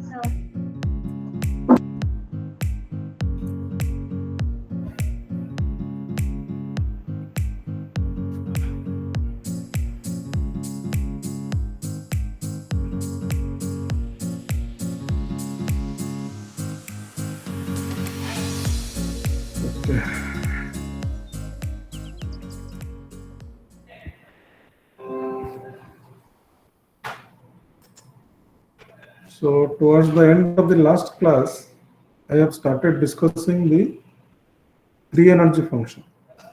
So, Okay. So towards the end of the last class, I have started discussing the free energy function.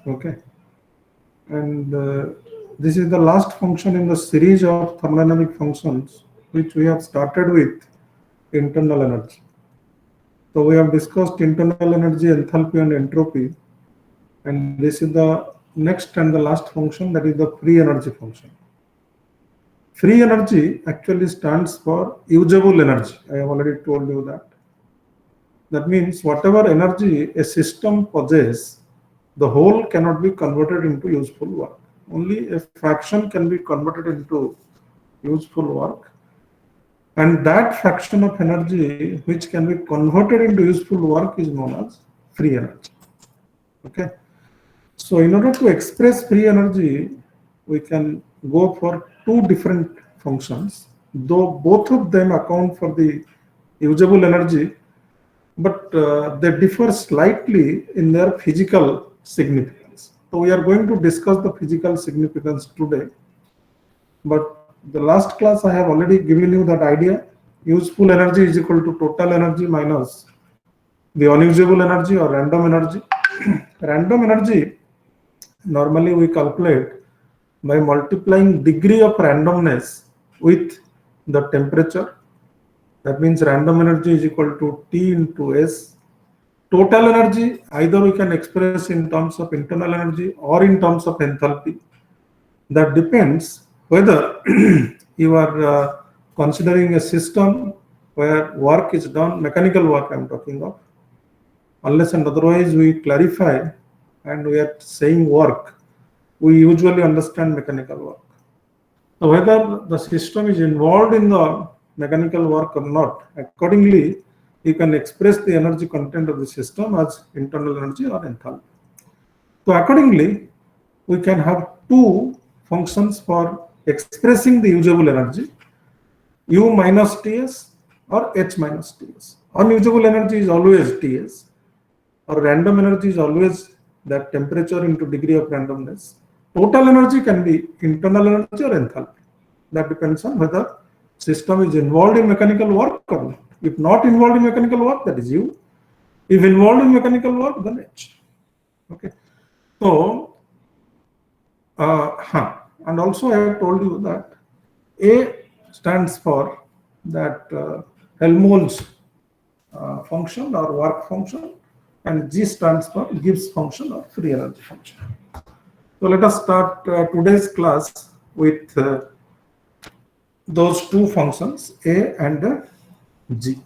Okay, and this is the last function in the series of thermodynamic functions which we have started with internal energy. So we have discussed internal energy, enthalpy, and entropy, and this is the next and the last function, that is the free energy function. Free energy actually stands for usable energy. I have already told you that. That means whatever energy a system possesses, the whole cannot be converted into useful work. Only a fraction can be converted into useful work. And that fraction of energy which can be converted into useful work is known as free energy. Okay. So in order to express free energy, we can go for two different functions, though both of them account for the usable energy, but they differ slightly in their physical significance. So we are going to discuss the physical significance today. But the last class I have already given you that idea. Useful energy is equal to total energy minus the unusable energy or random energy. Random energy normally we calculate by multiplying degree of randomness with the temperature. That means random energy is equal to T into S. Total energy, either we can express in terms of internal energy or in terms of enthalpy. That depends whether you are considering a system where work is done, mechanical work I'm talking of. Unless and otherwise we clarify and we are saying work, we usually understand mechanical work. So whether the system is involved in the mechanical work or not, accordingly, you can express the energy content of the system as internal energy or enthalpy. So accordingly, we can have two functions for expressing the usable energy, U minus Ts or H minus Ts. Unusable energy is always Ts, or random energy is always that temperature into degree of randomness. Total energy can be internal energy or enthalpy. That depends on whether system is involved in mechanical work or not. If not involved in mechanical work, that is U. If involved in mechanical work, then H. Okay. So, and also I have told you that A stands for that Helmholtz function or work function, and G stands for Gibbs function or free energy function. So let us start today's class with those two functions A and G.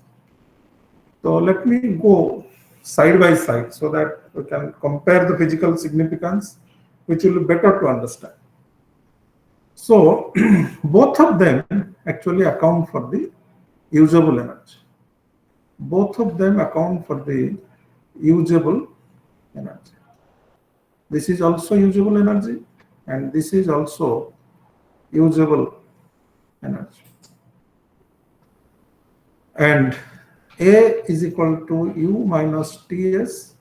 So let me go side by side so that we can compare the physical significance, which will be better to understand. So both of them actually account for the usable energy. Both of them account for the usable energy. This is also usable energy, and this is also usable energy. And A is equal to U minus Ts,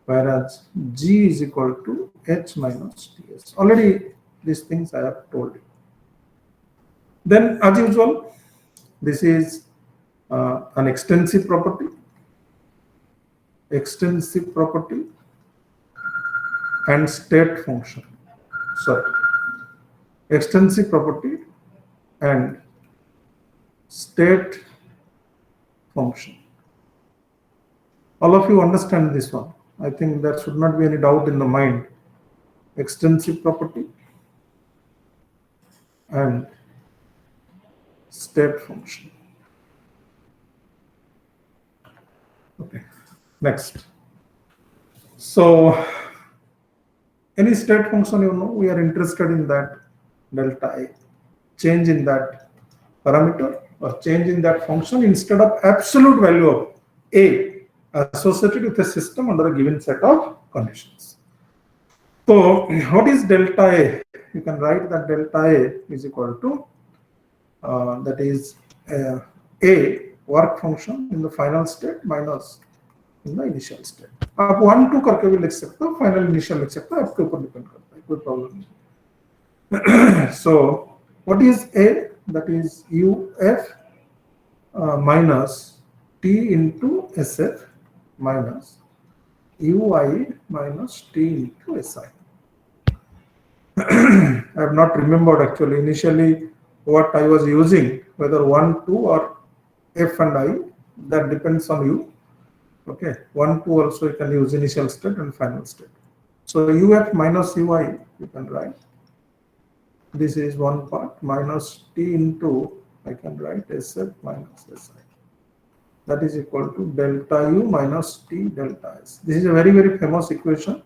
whereas G is equal to H minus Ts. Already these things I have told you. Then, as usual, this is an extensive property and state function. Sorry, extensive property and state function. All of you understand this one. I think there should not be any doubt in the mind. Extensive property and state function. Okay, next. So, any state function, we are interested in that delta A, change in that parameter or change in that function instead of absolute value of A associated with a system under a given set of conditions. So what is delta A? You can write that delta A is equal to that is A work function in the final state minus in the initial state. आप 1 2 करके भी लिख सकते हो, final initial लिख सकते हो, आपके ऊपर डिपेंड करता है, कोई प्रॉब्लम नहीं. So what is A? That is UF minus T into SF minus UI minus T into SI. I have not remembered actually initially what I was using, whether 1 2 or F and I, that depends on you. Okay, 1 2 also you can use initial state and final state. So UF minus UI you can write. This is one part minus T into, I can write SF minus SI. That is equal to delta U minus T delta S. This is a very, very famous equation.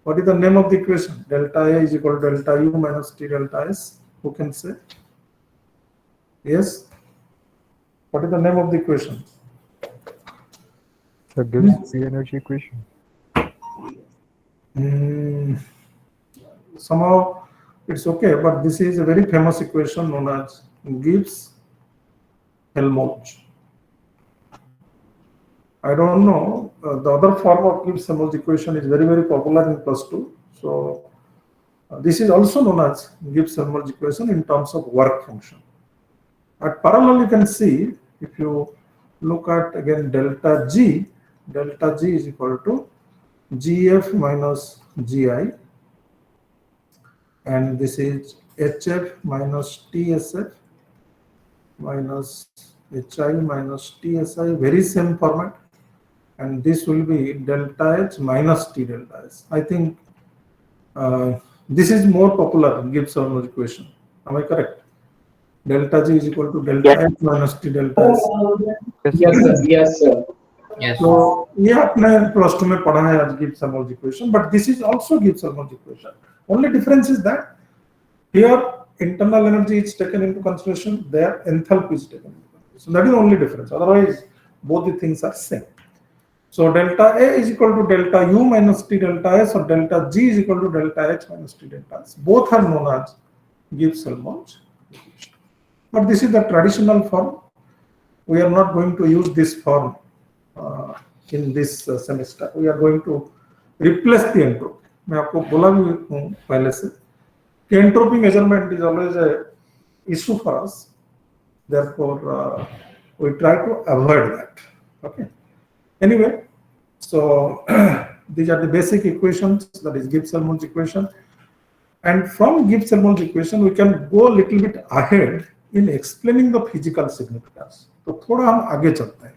What is the name of the equation? Delta A is equal to delta U minus T delta S. Who can say? Yes? What is the name of the equation? The Gibbs free energy equation. Somehow it's okay, but this is a very famous equation known as Gibbs-Helmholtz. I don't know, the other form of Gibbs-Helmholtz equation is very, very popular in +2. So this is also known as Gibbs-Helmholtz equation in terms of work function. At parallel, you can see, if you look at again delta G is equal to GF minus GI, and this is HF minus TSF minus HI minus TSI, very same format, and this will be delta H minus T delta S. I think this is more popular in Gibbs-Helmholtz equation. Am I correct? Delta G is equal to delta H minus T delta S. Yes, sir. Yes, sir. Yes. So ये आपने +2 में पढ़ा है आज Gibbs-Helmholtz equation, but this is also Gibbs-Helmholtz equation. Only difference is that here internal energy is taken into consideration, there enthalpy is taken into consideration. So that is the only difference. Otherwise, both the things are same. So delta A is equal to delta U minus T delta S, or delta G is equal to delta H minus T delta S. Both are known as Gibbs-Helmholtz equation. But this is the traditional form. We are not going to use this form in this semester. We are going to replace the entropy. मैं आपको बोला भी हूँ पहले से कि entropy measurement is always a issue for us. Therefore, we try to avoid that. Okay. Anyway, so these are the basic equations. That is Gibbs-Helmholtz equation. And from Gibbs-Helmholtz equation, we can go a little bit ahead in explaining the physical significance. तो थोड़ा हम आगे चलते हैं.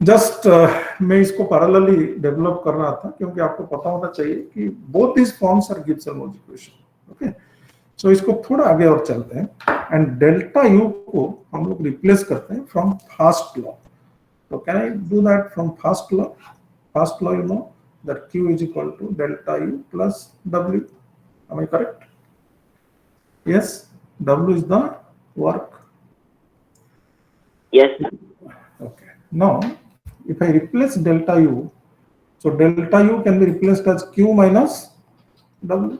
Just मैं इसको parallelly develop कर रहा था क्योंकि आपको पता होना चाहिए कि both this forms are Gibbs Helmholtz equation. Okay, so इसको थोड़ा आगे और चलते हैं एंड डेल्टा यू को हम लोग रिप्लेस करते हैं फ्रॉम फर्स्ट लॉ. तो can I do that from first law? First law you know that q is equal to delta u plus w. Am I correct? Yes, w is the work. Yes. Okay, now if I replace delta u, so delta u can be replaced as q minus w,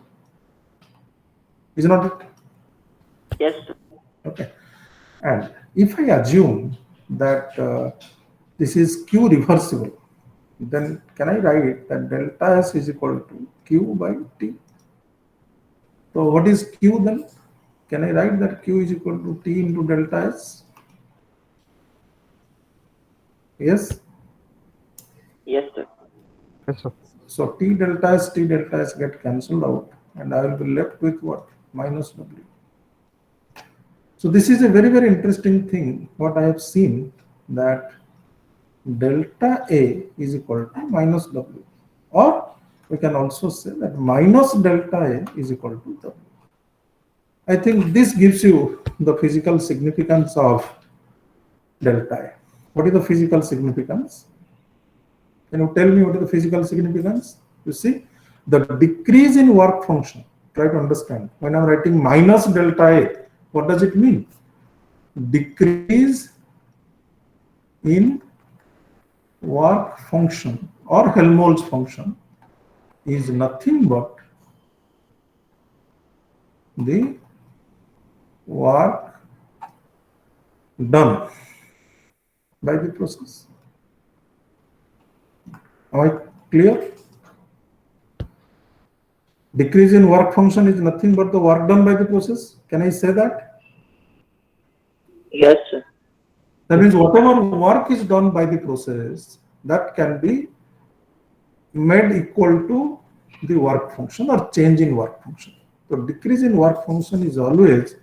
is not it? Yes. Okay, and if I assume that this is q reversible, then can I write that delta s is equal to q by t? So what is q then? Can I write that q is equal to t into delta s? Yes? Yes, sir. Yes, sir. So t delta s get cancelled out, and I will be left with what? Minus w. So this is a very, very interesting thing. What I have seen, that delta A is equal to minus w, or we can also say that minus delta A is equal to w. I think this gives you the physical significance of delta A. What is the physical significance? Can you tell me what is the physical significance? You see, the decrease in work function. Try to understand. When I'm writing minus delta A, what does it mean? decrease in work function or Helmholtz function is nothing but the work done by the process. Am I clear? Decrease in work function is nothing but the work done by the process. Can I say that? Yes, sir. That means whatever work is done by the process, that can be made equal to the work function or change in work function. So decrease in work function is always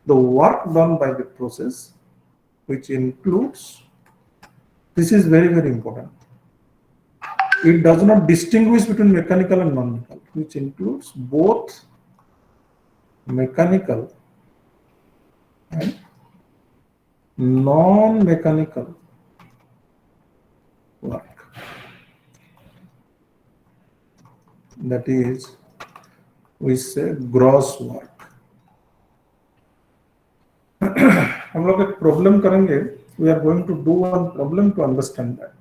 the work done by the process, which includes, this is very, very important. It does not distinguish between mechanical and non-mechanical, which includes both mechanical and non-mechanical work. That is, we say gross work. हम लोग एक problem करेंगे. We are going to do one problem to understand that.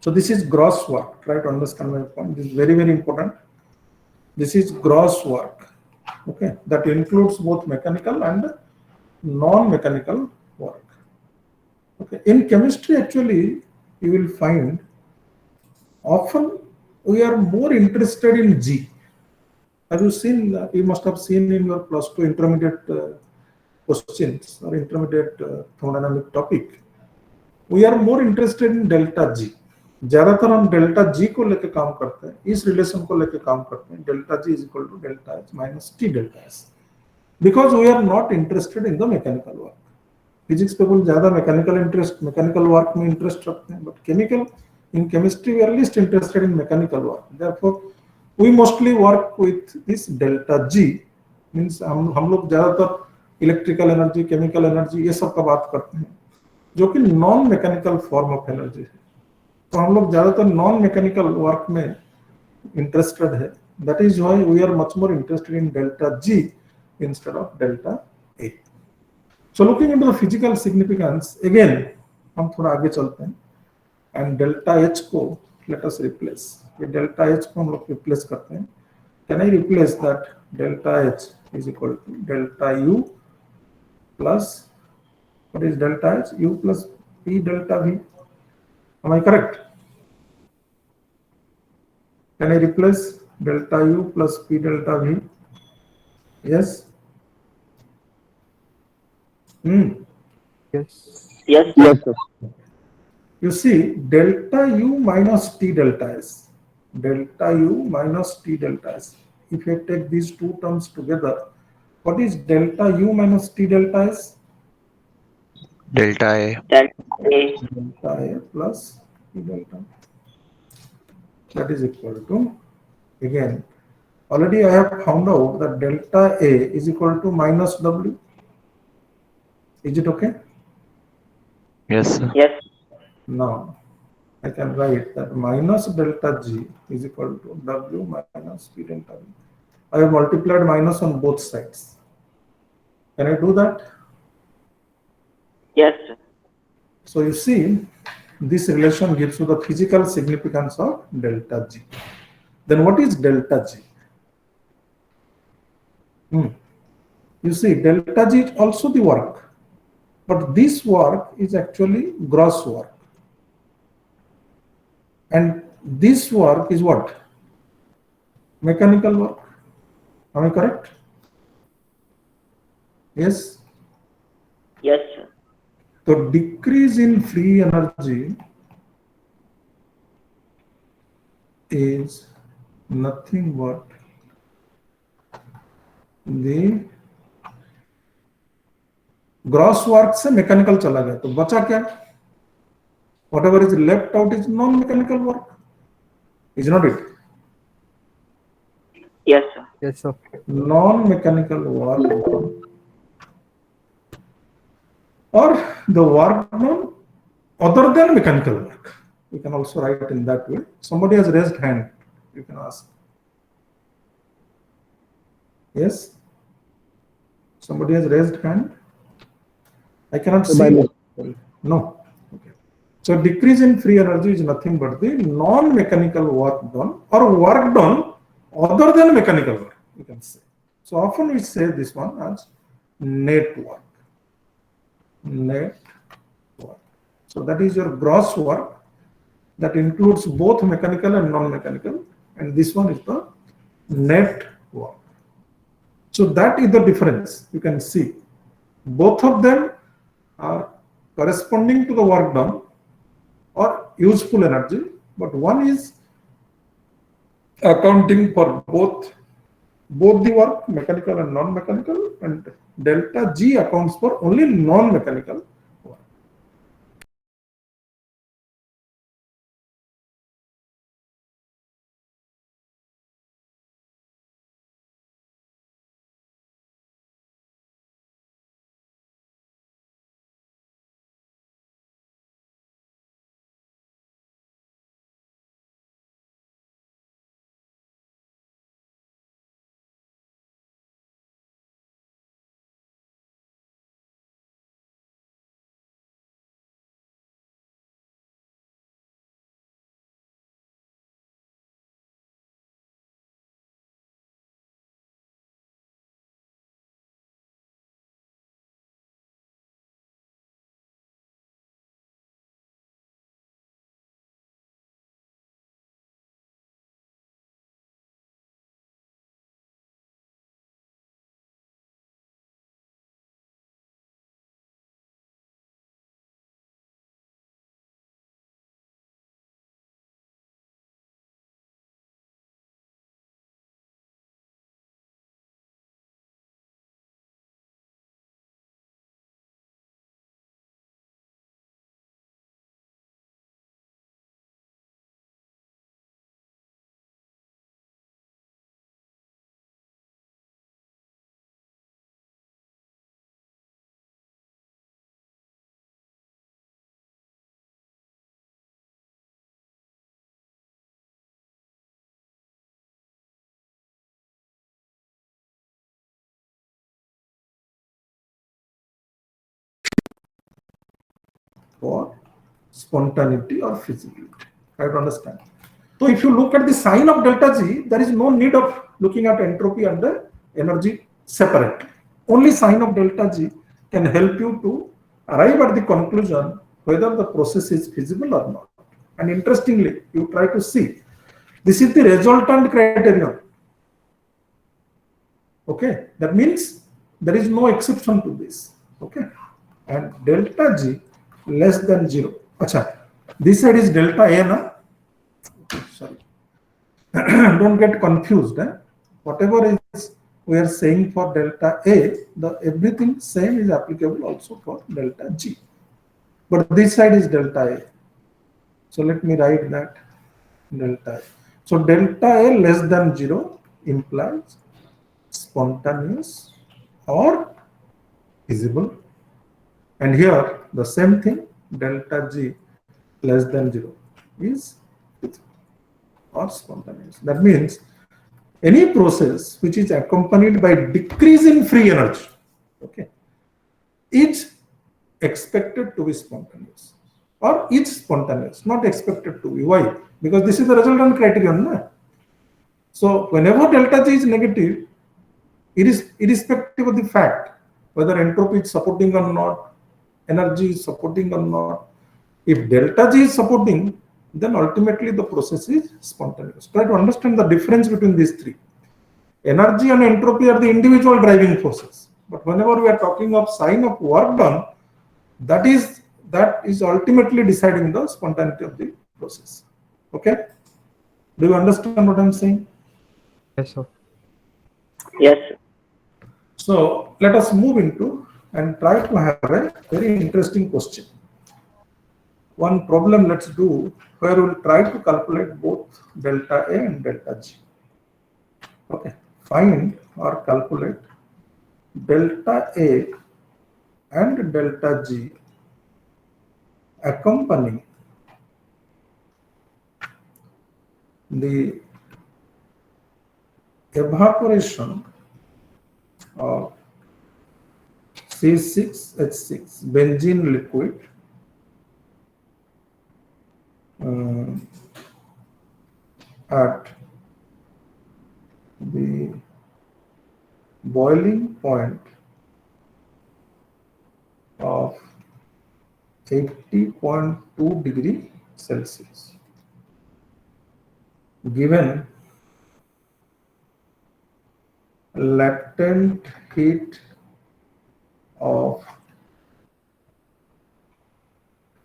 So this is gross work. Try to understand my point. This is very, very important. This is gross work. Okay, that includes both mechanical and non-mechanical work. Okay, in chemistry, actually, you will find often we are more interested in G. Have you seen? You must have seen in your plus 2 intermediate questions or intermediate thermodynamic topic. We are more interested in delta G. ज्यादातर हम delta G को लेके काम करते हैं, इस relation को लेके काम करते हैं, delta G is equal to delta H minus T delta S, because we are not interested in the mechanical work. Physics पे बहुत ज्यादा मैकेनिकल वर्क में इंटरेस्ट रखते हैं, but chemical in chemistry we are least interested in mechanical work. Therefore we mostly work with this delta G. Means हम लोग ज्यादातर electrical energy, chemical energy, ये सब का बात करते हैं, जो कि non mechanical form of energy है. तो हम लोग ज्यादातर नॉन मैकेनिकल वर्क में इंटरेस्टेड है. That is why we are much more interested in delta G instead of delta A. So looking into the physical significance, again हम थोड़ा आगे चलते हैं एंड डेल्टा एच को लेट अस रिप्लेस. ये delta H को हम लोग रिप्लेस करते हैं. Can I replace that delta H is equal to delta U plus, what is delta H? U plus P delta V. Am I correct? Can I replace delta U plus P delta V? Yes? Yes. Yes, Yes, sir. You see, delta U minus T delta S. Delta U minus T delta S. If I take these two terms together, what is delta U minus T delta S? Delta A. delta A. Delta A plus T delta. That is equal to, again, already I have found out that delta A is equal to minus W. Is it okay? Yes, sir. Yes, Now, I can write that minus delta G is equal to W minus P delta V. I have multiplied minus on both sides. Can I do that? yes, sir. So you see, this relation gives you the physical significance of delta G. Then what is delta G? You see, delta G is also the work, but this work is actually gross work. And this work is what? Mechanical work. Am I correct? Yes? Yes, sir. So decrease in free energy is nothing but the gross work से mechanical चला गया, तो बचा क्या? Whatever is left out is non-mechanical work. Is not it? Yes, sir. Yes, sir. Non-mechanical work or the work done other than mechanical work. You can also write it in that way. Somebody has raised hand. You can ask. Yes? Somebody has raised hand. I cannot So see. by No. Okay. So decrease in free energy is nothing but the non-mechanical work done or work done other than mechanical work, you can say. So often we say this one as net work. Net work. So that is your gross work that includes both mechanical and non-mechanical, and this one is the net work. So that is the difference. You can see both of them are corresponding to the work done or useful energy, but one is accounting for both the work, mechanical and non-mechanical, and delta G accounts for only non-mechanical work. For spontaneity or feasibility. I have to understand. So if you look at the sign of delta G, there is no need of looking at entropy and the energy separately. Only sign of delta G can help you to arrive at the conclusion whether the process is feasible or not. And interestingly, you try to see, this is the resultant criterion. Okay, that means there is no exception to this. Okay, and delta G less than 0. Acha, this side is delta A, na? Okay, sorry. Don't get confused. Whatever is we are saying for delta A, the everything same is applicable also for delta G. But this side is delta A. So let me write that delta A. So delta A less than 0 implies spontaneous or feasible. And here the same thing, delta G less than 0 is feasible or spontaneous. That means any process which is accompanied by decrease in free energy, okay, is expected to be spontaneous or is spontaneous, not expected to be. Why? Because this is the resultant criterion. No? So whenever delta G is negative, it is irrespective of the fact whether entropy is supporting or not, energy is supporting or not. If delta G is supporting, then ultimately the process is spontaneous. Try to understand the difference between these three. Energy and entropy are the individual driving forces. But whenever we are talking of sign of work done, that is ultimately deciding the spontaneity of the process. Okay? Do you understand what I'm saying? yes, sir. Yes, sir. So let us move into and try to have a very interesting question. One problem let's do where we'll try to calculate both delta A and delta G. Okay, find or calculate delta A and delta G accompanying the evaporation of C6H6 benzene liquid at the boiling point of 80.2 degree Celsius, given latent heat of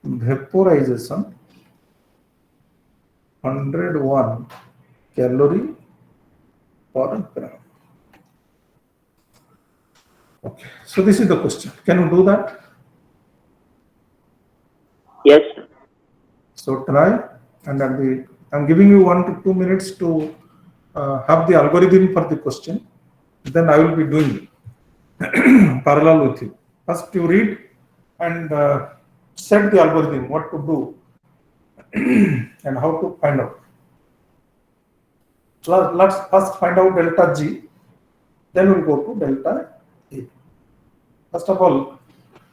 vaporization 101 calorie per gram. Okay, so this is the question. Can you do that? Yes, sir. So try, and I'm giving you 1 to 2 minutes to have the algorithm for the question. Then I will be doing parallel with you. First you read and set the algorithm, what to do and how to find out. So let's first find out delta G, then we'll go to delta A. First of all,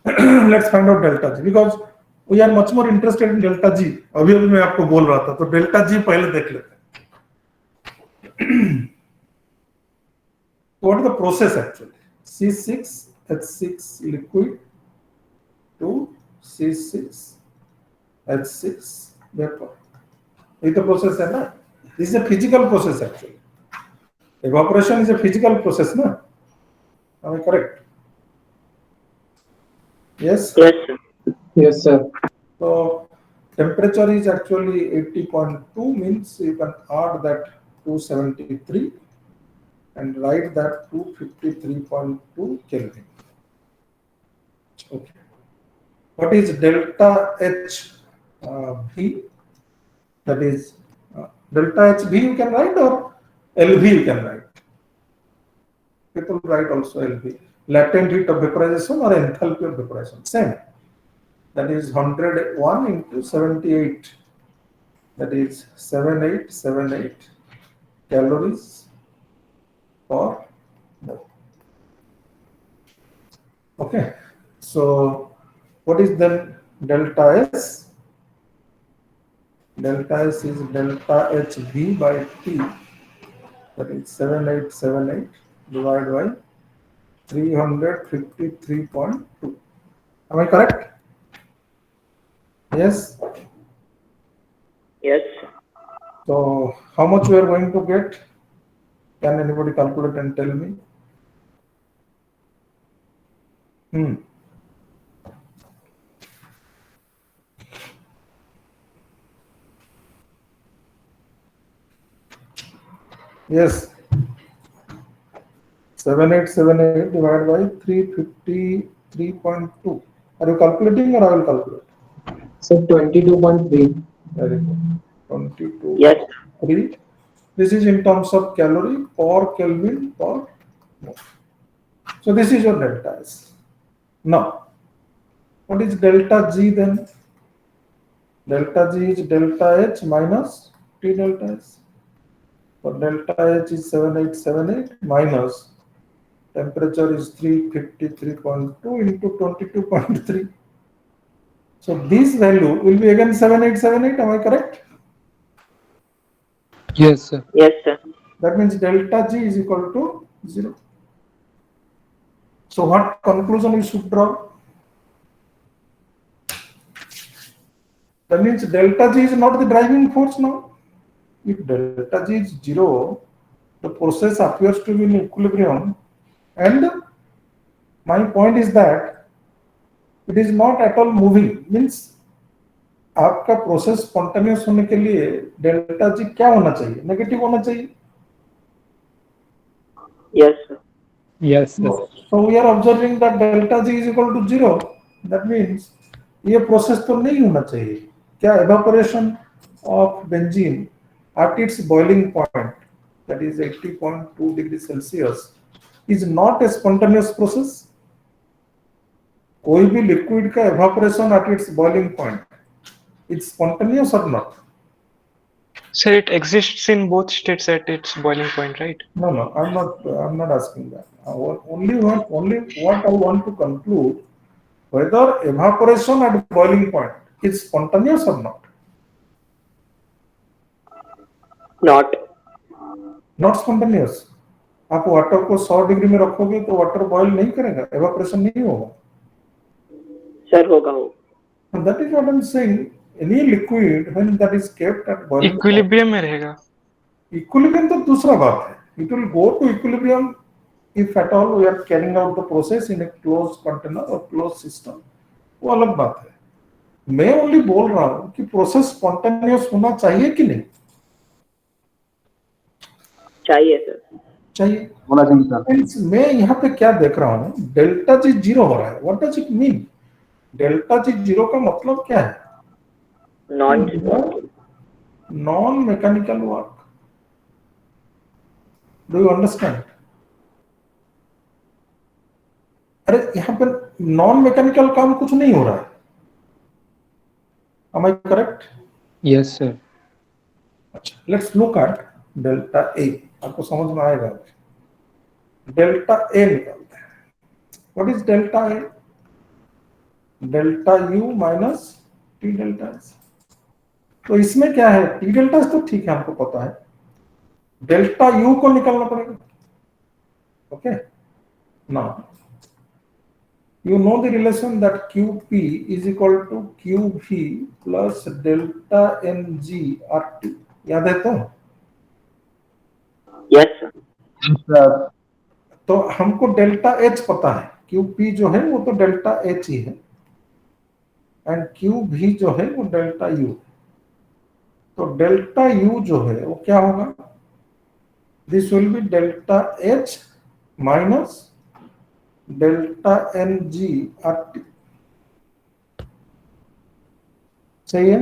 let's find out delta G, because we are much more interested in delta G. अभी मैं आपको बोल रहा था, तो delta G पहले देख लेते हैं. What is the process actually? C6H6 liquid to C6H6 vapor. This is the process, है ना? This is a physical process actually. Evaporation is a physical process, na? Am I correct? Yes? Yes, sir. Yes, sir. So temperature is actually 80.2, means you can add that 273 and write that 253.2 Kelvin. Okay. What is delta H V? That is delta H V you can write, or LV you can write. People write also LV. Latent heat of vaporization or enthalpy of vaporization. Same. That is 101 into 78. That is 7878 calories per mole. Okay. So what is then delta S? Delta S is delta HV by T. That is 7878 divided by 353.2. Am I correct? Yes. Yes, sir. So how much we are going to get? Can anybody calculate and tell me? Yes. 7878 divided by 353.2. Are you calculating or I will calculate? So 22.3. Very good. 22. Yes. 3. This is in terms of calorie per Kelvin per mole. So this is your delta S. Now, what is delta G then? Delta G is delta H minus T delta S. So delta H is 7878 minus temperature is 353.2 into 22.3. So this value will be again 7878. Am I correct? Yes, sir. Yes, sir. That means delta G is equal to 0. So what conclusion we should draw? That means delta G is not the driving force now. If delta G is 0, the process appears to be in equilibrium, and my point is that it is not at all moving. Means आपका process spontaneous होने के लिए delta G क्या होना चाहिए? Negative होना चाहिए. Yes, sir. Yes, sir. So we are observing that delta G is equal to 0. That means ये प्रोसेस तो नहीं होना चाहिए. क्या evaporation of benzene at its boiling point, that is 80.2 degrees Celsius, is not a spontaneous process? कोई भी liquid का evaporation at its boiling point, it's spontaneous or not? Sir, it exists in both states at its boiling point, right? No, I'm not asking that. Only what I want to conclude, whether evaporation at boiling point is spontaneous or not. Not. Not spontaneous. आप water को 100 degree में रखोगे तो water boil नहीं करेगा, evaporation नहीं होगा. Sir, होगा. And that is what I'm saying. Any liquid when that is kept at boiling point, equilibrium में रहेगा. equilibrium तो दूसरा बात है. It will go to equilibrium if at all we are carrying out the process in a closed container or closed system. वो अलग बात है. मैं ओनली बोल रहा हूं कि प्रोसेस स्पॉन्टेनियस होना चाहिए कि नहीं चाहिए सर. चाहिए. होना चाहिए सर. Hence, मैं यहाँ पे क्या देख रहा हूँ, डेल्टा जी 0 हो रहा है. What does it mean? Delta G 0 का मतलब क्या है? Non mechanical work. Do you understand? अरे यहाँ पे नॉन मैकेनिकल काम कुछ नहीं हो रहा है. Am I correct? Yes sir. अच्छा, let's look at delta A. आपको समझ में आएगा. डेल्टा ए निकालते हैं. What is delta A? Delta U minus T delta S. तो इसमें क्या है? टी डेल्टा एस तो ठीक है, हमको पता है. डेल्टा यू को निकालना पड़ेगा. Okay, now you know the relation that QP is equal to QV plus delta NG RT. याद है तो? Yes sir. तो हमको डेल्टा H पता है. QP जो है वो तो डेल्टा H ही है, एंड QV जो है वो डेल्टा U. तो डेल्टा U जो है वो क्या होगा? This will be delta H minus delta NG RT. सही है?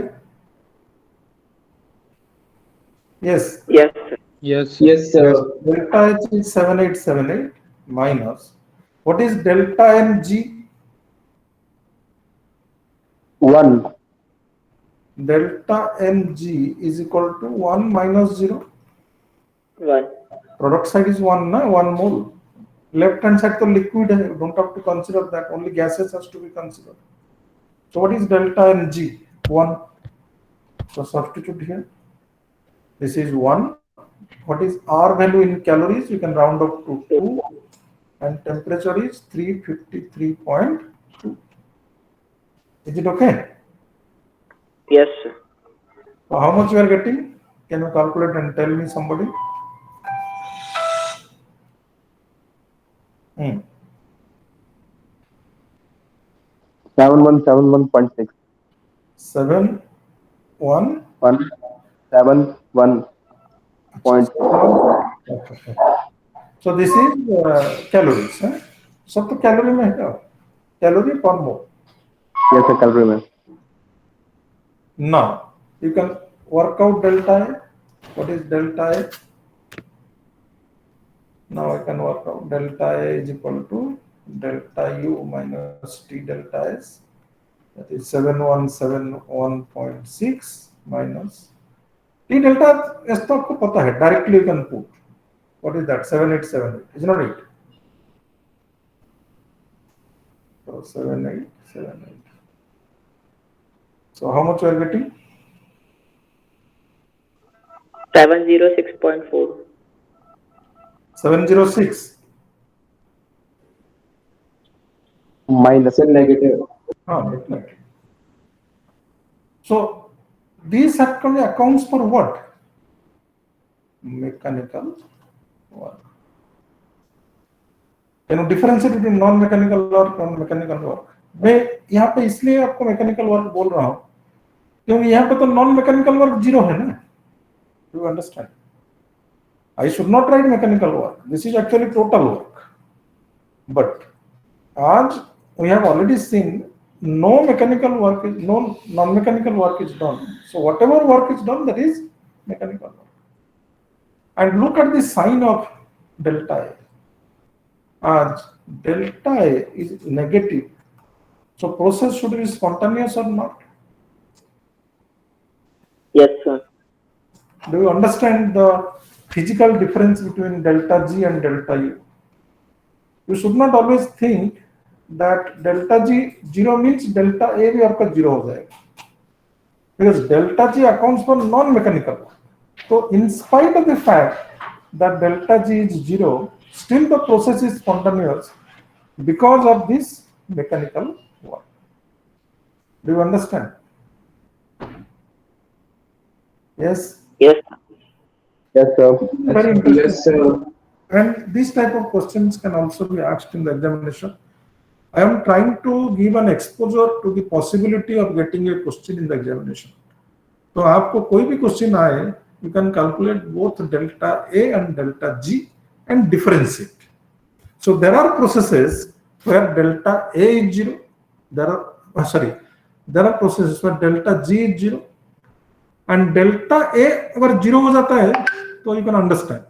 Yes. Yes sir. Yes sir. Delta H is 7878 minus, what is delta NG? 1. Delta NG is equal to 1 minus 0. 1. Product side is 1 na, 1 mole. Left hand side to liquid hai, don't have to consider that, only gases has to be considered. So what is delta NG? 1. So substitute here. This is 1. What is R value in calories? You can round up to 2, and temperature is 353.2. Is it okay? Yes sir. So how much you are getting? Can you calculate and tell me, somebody? 7171.6. 71. So this is calories. सब तो calorie में है क्या? Calorie पर मोल. Yes sir, calorie में. Now you can work out delta A. What is delta A? Now I can work out delta A is equal to delta U minus T delta S. That is 7171.6 minus T delta S. तो आपको पता है. Directly you can put. What is that? 7878. Is not it? So 7878. So how much you are getting? 706.4. 706. Minus and negative. Definitely. So these actually accounts for what? Mechanical work. Can you differentiate between non-mechanical work and mechanical work? मैं यहाँ पे इसलिए आपको mechanical work बोल रहा हूँ क्योंकि यहाँ पे तो नॉन मैकेनिकल वर्क 0 है ना. Do you understand? I should not write mechanical work. This is actually total work. But as we have already seen, no non-mechanical work is done. So whatever work is done, that is mechanical work. And look at the sign of delta A. As delta A is negative, so process should be spontaneous or not? Yes sir. Do you understand the physical difference between delta G and delta U? You should not always think that delta G 0 means delta A भी आपका 0 हो जाएगा, because delta G accounts for non-mechanical work. So in spite of the fact that delta G is 0, still the process is spontaneous because of this mechanical work. Do you understand? Yes. Yes. Yes, sir. Very interesting. Yes, sir. And these type of questions can also be asked in the examination. I am trying to give an exposure to the possibility of getting a question in the examination. तो आपको कोई भी question आए, you can calculate both delta A and delta G and differentiate. So there are processes where delta A is 0. There are processes where delta G is 0. And delta A अगर 0 हो जाता है, तो you can understand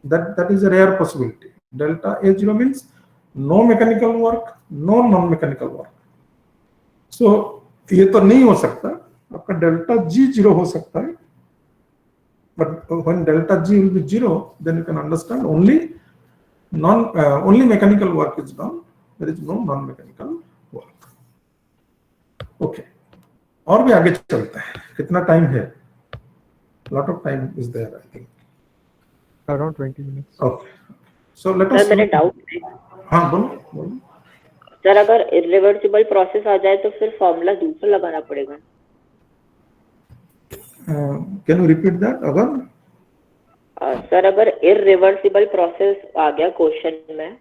that is a rare possibility. Delta A 0 means no mechanical work, no non-mechanical work. So ये तो नहीं हो सकता, आपका delta G 0 हो सकता है, but when delta G will be 0, then you can understand only mechanical work is done. There is no non-mechanical work. Okay. और भी आगे चलते हैं, कितना टाइम है? Lot of time is there, I think. Around 20 minutes. Okay. So let us. Sir मेरा doubt है, हाँ बोलो. सर अगर इरिवर्सिबल प्रोसेस आ जाए तो फिर फॉर्मूला दूसरा लगाना पड़ेगा? Can you repeat that? अगर सर अगर इरिवर्सिबल प्रोसेस आ गया क्वेश्चन में,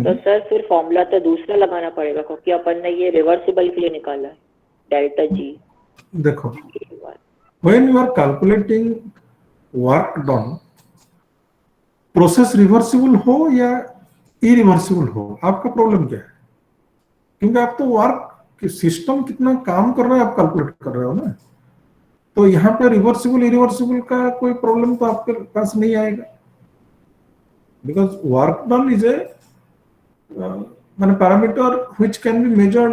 तो सर फिर फॉर्मूला तो दूसरा लगाना पड़ेगा, क्योंकि अपन ने ये रिवर्सिबल के लिए निकाला है, डेल्टा जी. देखो, when you are calculating work done, process reversible हो या इरिवर्सिबल हो, आपका प्रॉब्लम क्या है? क्योंकि आप तो वर्क सिस्टम कितना काम कर रहा है आप कैलकुलेट कर रहे हो ना, तो यहाँ पे रिवर्सिबल इरिवर्सिबल का कोई प्रॉब्लम तो आपके पास नहीं आएगा, because work done is a माने parameter which can be measured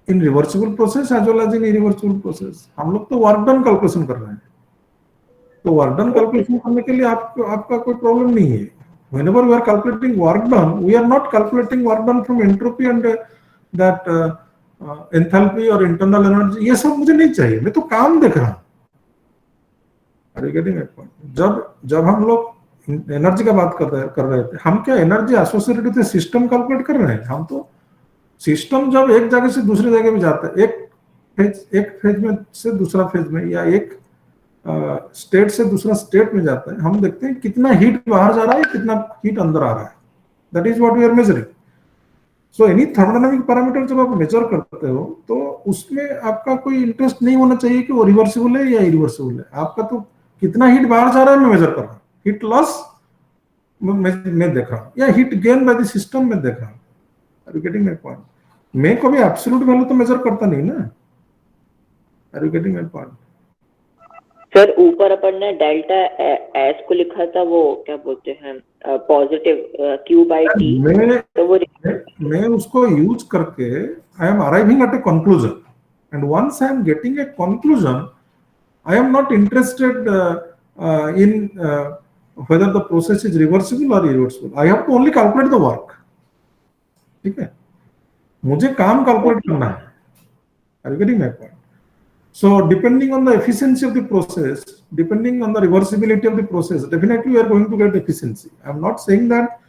in reversible process as well as in irreversible process. हम लोग तो वर्क डन कैलकुलेशन कर रहे हैं, तो वर्क डन कैलकुलेशन करने के लिए आपका कोई प्रॉब्लम नहीं है. Whenever we are calculating work done, we are not calculating work done from entropy and that enthalpy or internal energy. ये सब मुझे नहीं चाहिए, मैं तो काम देख रहा हूँ. Are you getting my point? जब हम लोग एनर्जी का बात कर रहे थे, हम क्या energy associated with system calculate कर रहे हैं? हम तो सिस्टम जब एक जगह से दूसरी जगह में जाता है, एक फेज में से दूसरा फेज में, या एक स्टेट से दूसरा स्टेट में जाता है, हम देखते हैं कितना हीट बाहर जा रहा है, कितना हीट अंदर आ रहा है. That is what we are measuring. So any thermodynamic parameter जब आप मेजर करते हो, तो उसमें आपका कोई इंटरेस्ट नहीं होना चाहिए कि वो रिवर्सिबल है या इरिवर्सिबल है. आपका तो कितना हीट बाहर जा रहा है मैं मेजर कर रहा हूँ, हीट लॉस मैं देख रहा हूँ, या heat gain by the system में देख रहा हूँ. Are you getting my point? मैं कभी एब्सोल्यूट वैल्यू तो मेजर करता नहीं ना. Are you getting my point? Sir ऊपर अपन ने डेल्टा एस को लिखा था, वो क्या बोलते हैं, पॉजिटिव क्यू बाई टी, तो वो मैं उसको यूज करके I am arriving at a conclusion, and once I am getting a conclusion, I am not interested in whether the process is reversible or irreversible. I have to only calculate the work. ठीक है, मुझे काम calculate करना है. Are you getting my point? So depending on the efficiency of the process, depending on the reversibility of the process, definitely we are going to get efficiency. I am not saying that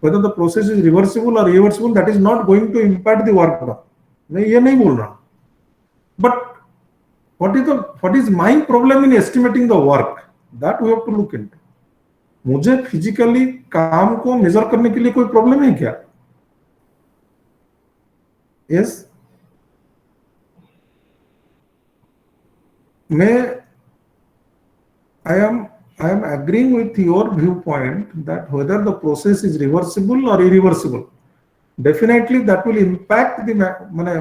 whether the process is reversible or irreversible, that is not going to impact the work done. मैं ये नहीं बोल रहा. But what is my problem in estimating the work? That we have to look into. मुझे physically काम को major करने के लिए कोई प्रॉब्लम है क्या? Yes. I am agreeing with your viewpoint that whether the process is reversible or irreversible, definitely that will impact the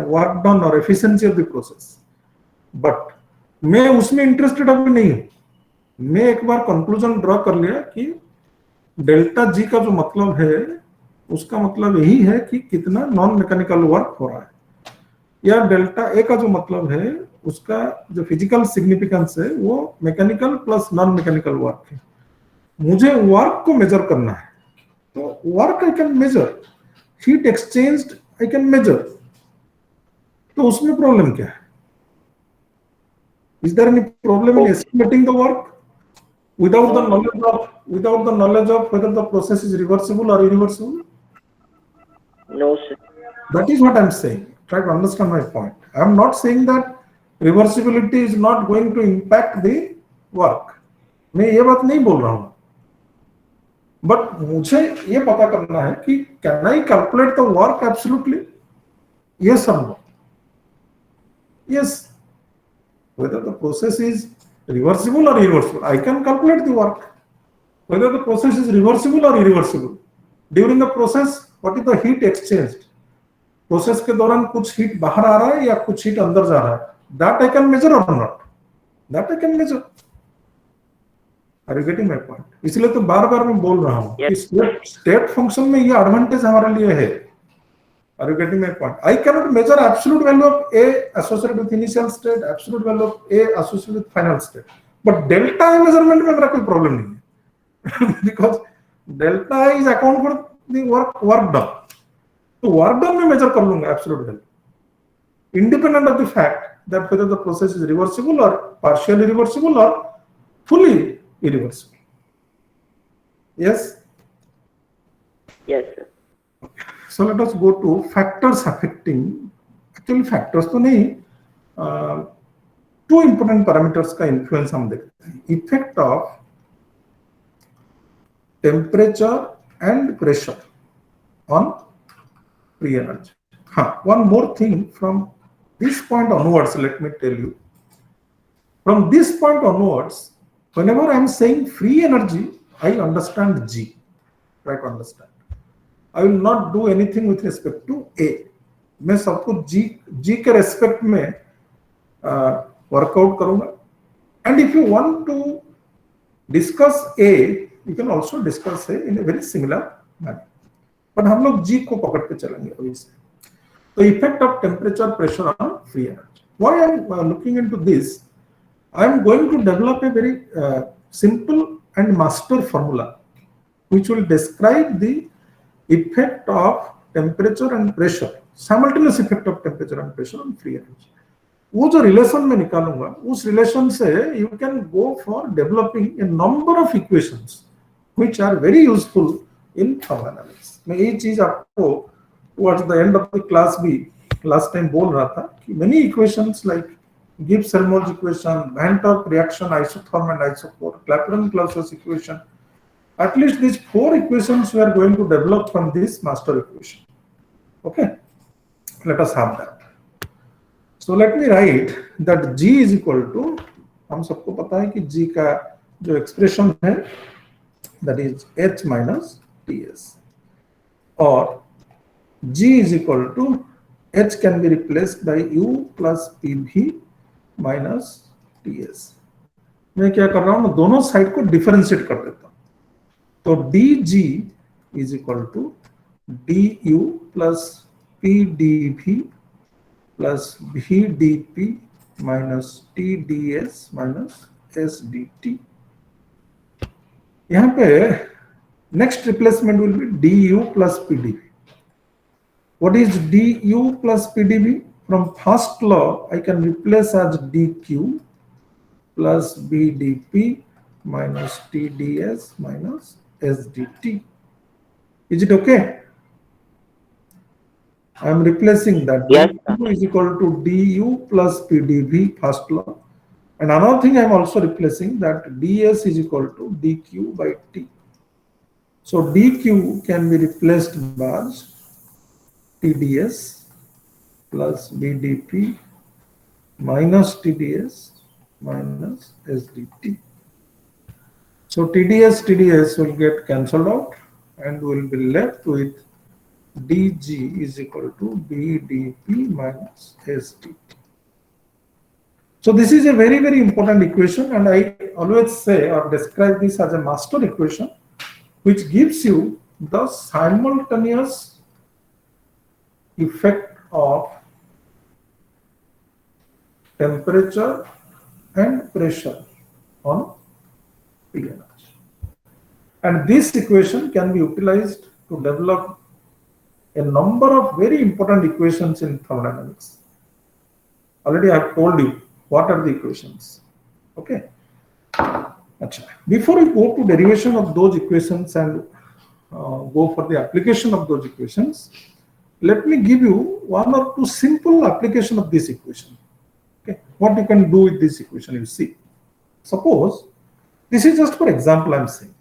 work done or efficiency of the process. But मैं उसमें इंटरेस्टेड अभी नहीं हूं. मैं एक बार कंक्लूजन ड्रॉ कर लिया कि डेल्टा जी का जो मतलब है, उसका मतलब यही है कि कितना नॉन मैकेनिकल वर्क हो रहा है, या डेल्टा ए का जो मतलब है, उसका जो फिजिकल सिग्निफिकेंस है वो mechanical plus non mechanical work है. मुझे वर्क को मेजर करना है, तो work I can measure. heat exchanged I can measure. तो उसमें problem क्या है? Is there any problem in estimating the work without the knowledge of whether the process is reversible or irreversible? No, sir. That is what I'm saying. Try to understand my point. I'm not saying that reversibility is not going to impact the work. मैं ये बात नहीं बोल रहा हूँ. But मुझे ये पता करना है कि can I calculate the work absolutely? Yes or no? Yes. Whether the process is reversible or irreversible, I can calculate the work. Whether the process is reversible or irreversible. During the process, what is the heat exchanged? Process के दौरान कुछ heat बाहर आ रहा है या कुछ heat अंदर जा रहा है? That I can measure or not? That I can measure. Are you getting my point? इसलिए तो बार-बार मैं बोल रहा हूँ कि state function में ये advantage हमारे लिए है. Are you getting my point? I cannot measure absolute value of A associated with initial state, absolute value of A associated with final state. But delta I measurement में मेरा कोई problem नहीं है. Because delta I is account for the work done. तो work done में measure कर लूँगा absolute value. Independent of the fact that whether the process is reversible or partially reversible or fully irreversible. Yes? Yes, sir. So let us go to factors affecting. Actually factors तो नहीं, two important parameters का influence हम देखते हैं. Effect of temperature and pressure on free energy. One more thing from this point onwards, let me tell you. From this point onwards, whenever I am saying free energy, I understand G. Try to understand. I will not do anything with respect to A. मैं सबको G के respect में workout करूँगा. And if you want to discuss A, you can also discuss A in a very similar manner. But हम लोग G को पकड़ के चलेंगे अभी से. The effect of temperature pressure on free energy. Why I am looking into this? I am going to develop a very simple and master formula which will describe the effect of temperature and pressure, simultaneous effect of temperature and pressure on free energy. वो जो relation मैं निकालूंगा, उस relation से you can go for developing a number of equations which are very useful in thermal analysis. मैं ये चीज आपको towards the end of the class भी last time बोल रहा था कि many equations like Gibbs-Helmholtz equation, Van Torp reaction, isotherm and isochore, Clapeyron-Clausius equation. At least these 4 equations we are going to develop from this master equation. Okay, let us have that. So let me write that G is equal to, हम सबको पता है कि G का जो expression है, that is H minus Ts, or G is equal to H can be replaced by U plus PV minus Ts. मैं क्या कर रहा हूँ, दोनों साइड को डिफरेंशिएट कर देता हूँ. तो dG is equal to du plus pdv plus vdp minus tds minus sdt. यहाँ पे next replacement will be du plus pdv. What is du plus pdv? From first law, I can replace as dq plus bdp minus tds minus sdt. Is it okay? I am replacing that. Yes, du is equal to du plus pdv, first law. And another thing I am also replacing that ds is equal to dq by t. So dq can be replaced by tds plus bdp minus tds minus sdt. So TDS will get cancelled out and we will be left with dG is equal to bdp minus sdt. So this is a very, very important equation, and I always say or describe this as a master equation which gives you the simultaneous effect of temperature and pressure on free energy. And this equation can be utilized to develop a number of very important equations in thermodynamics. Already I have told you what are the equations. Okay. Before we go to derivation of those equations and go for the application of those equations, let me give you one or two simple application of this equation. Okay, what you can do with this equation, you see. Suppose this is just for example I'm saying.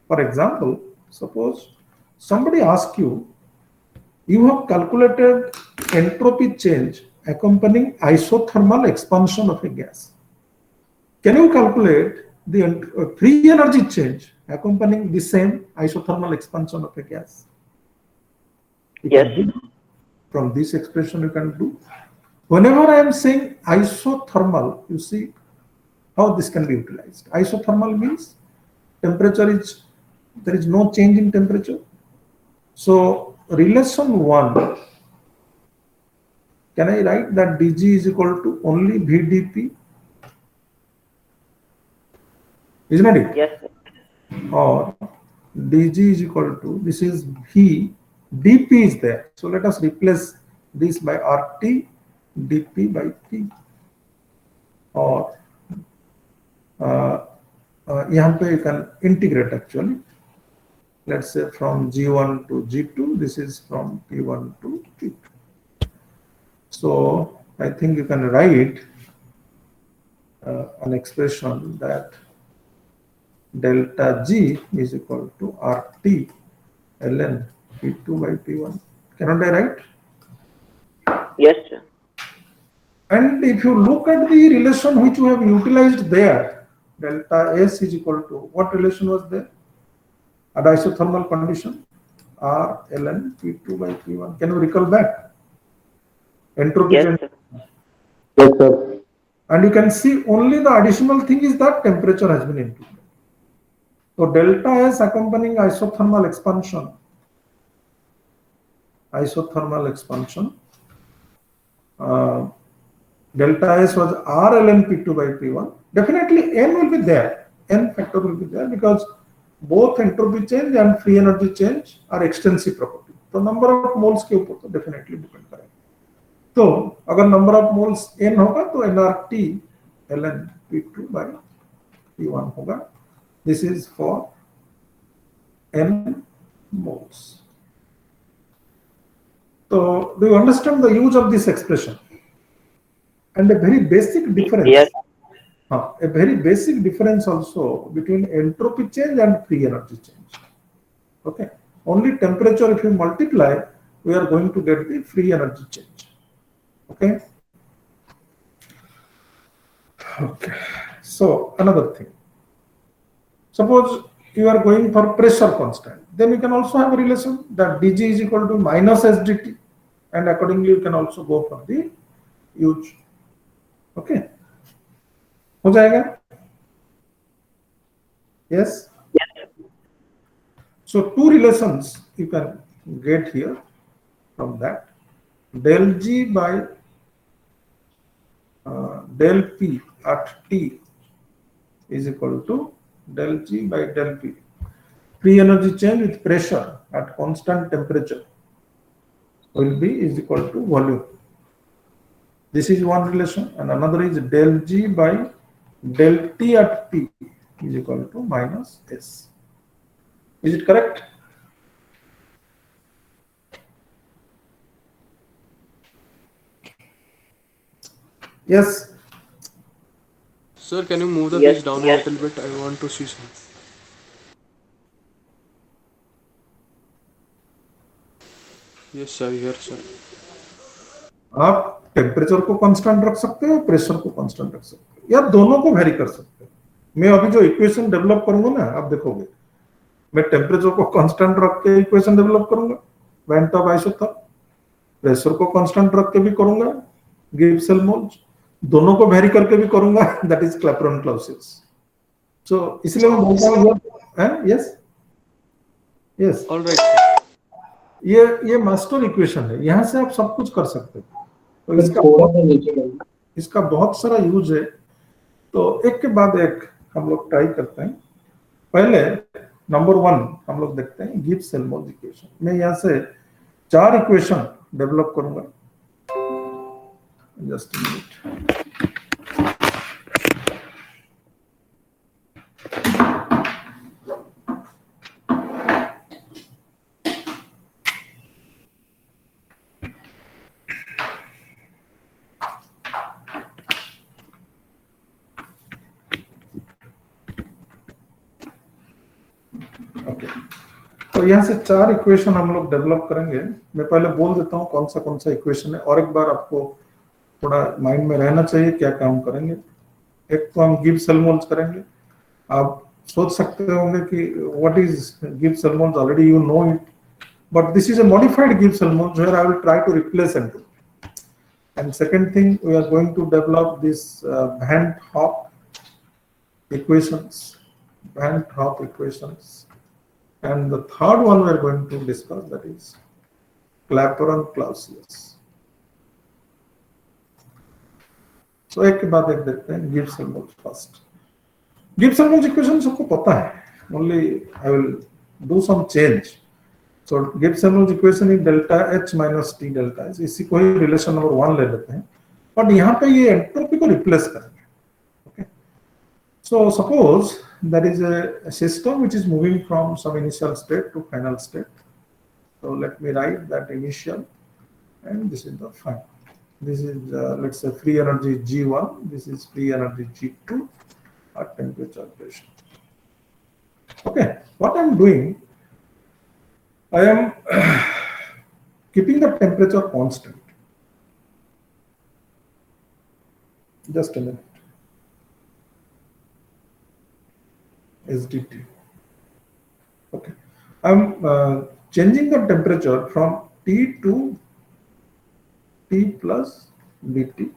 For example, suppose somebody asks you, you have calculated entropy change accompanying isothermal expansion of a gas. Can you calculate the free energy change accompanying the same isothermal expansion of a gas? Yes. From this expression you can do. Whenever I am saying isothermal, you see how this can be utilized. Isothermal means there is no change in temperature. So relation 1, can I write that dG is equal to only VdP? Isn't it? Yes. Or dG is equal to, this is V, dP is there. So let us replace this by RT, dP by P. Or यहाँ पे you can integrate actually. Let's say from G1 to G2, this is from P1 to P2. So I think you can write an expression that delta G is equal to RT ln P2 by P1. Cannot I write? Yes, sir. And if you look at the relation which we have utilized there, delta S is equal to, what relation was there? At isothermal condition, R ln P2 by P1. Can you recall back? Entropy Yes, change. sir. Yes, sir. And you can see only the additional thing is that temperature has been included. So delta S accompanying isothermal expansion. Delta S was R ln P2 by P1. Definitely N will be there. N factor will be there because both entropy change and free energy change are extensive property. So number of moles के ऊपर तो definitely depend करेगा. तो अगर number of moles N होगा तो nRT ln P2 by P1 होगा. This is for N moles. So do you understand the use of this expression? And a very basic difference. Yes. A very basic difference also between entropy change and free energy change. Okay. Only temperature, if you multiply, we are going to get the free energy change. Okay. Okay. So another thing. Suppose you are going for pressure constant, then you can also have a relation that dG is equal to minus SdT, and accordingly you can also go for the huge. Okay. हो जाएगा? Yes. So two relations you can get here from that. Del G by del P at T is equal to del G by del P. Free energy change with pressure at constant temperature will be is equal to volume. This is one relation, and another is del G by del T at P is equal to minus S. Is it correct? Yes. Sir, can you move the Yes, page down yes. a little bit? I want to see something. Yes, sir. Here, sir. आप temperature को constant रख सकते हो, pressure को constant रख सकते हो, या दोनों को वेरी कर सकते हो. मैं अभी जो इक्वेशन डेवलप करूंगा ना, आप देखोगे मैं टेम्परेचर को कांस्टेंट रख के इक्वेशन डेवलप करूंगा, वेंट ऑफ आइसोथर्म. प्रेशर को कांस्टेंट रख के भी करूंगा, गिब्स मोल्स. दोनों को वेरी करके भी करूंगा, दैट इज क्लैपेरॉन-क्लाउसियस. सो इसलिए मैं बोलता हूं yes yes All right, sir. ये मास्टर इक्वेशन है, यहां से आप सब कुछ कर सकते हो. तो इसका बहुत सारा यूज है. तो एक के बाद एक हम लोग ट्राई करते हैं. पहले नंबर 1 हम लोग देखते हैं गिब्स-हेल्महोल्ट्ज इक्वेशन. मैं यहाँ से 4 इक्वेशन डेवलप करूंगा. Just a minute. ओके, तो यहाँ से 4 इक्वेशन हम लोग डेवलप करेंगे. मैं पहले बोल देता हूँ कौन सा इक्वेशन है, और एक बार आपको थोड़ा माइंड में रहना चाहिए क्या काम करेंगे. एक तो हम गिब्स-हेल्महोल्ट्ज करेंगे. आप सोच सकते होंगे कि what is Gibbs-Helmholtz, already you know it, but this is a modified Gibbs-Helmholtz where I will try to replace N2. And second thing, we are going to develop this Van 't Hoff equations. And the third one we are going to discuss, that is Clapeyron-Clausius. So एक के बाद एक देखते हैं. Gibbs-Helmholtz first. Gibbs-Helmholtz equation सबको पता है. Only I will do some change. So Gibbs-Helmholtz equation is delta H minus T delta S. इसी को ही रिलेशन नंबर 1 ले लेते हैं, बट यहाँ पे ये एंट्रोपी को रिप्लेस करेंगे. Okay, so suppose there is a system which is moving from some initial state to final state. So let me write that initial, and this is the final. This is let's say free energy G1, this is free energy G2 at temperature pressure. Okay, what I'm doing, I am keeping the temperature constant. Just a minute. SDT. Okay, I'm changing the temperature from T to T plus BT,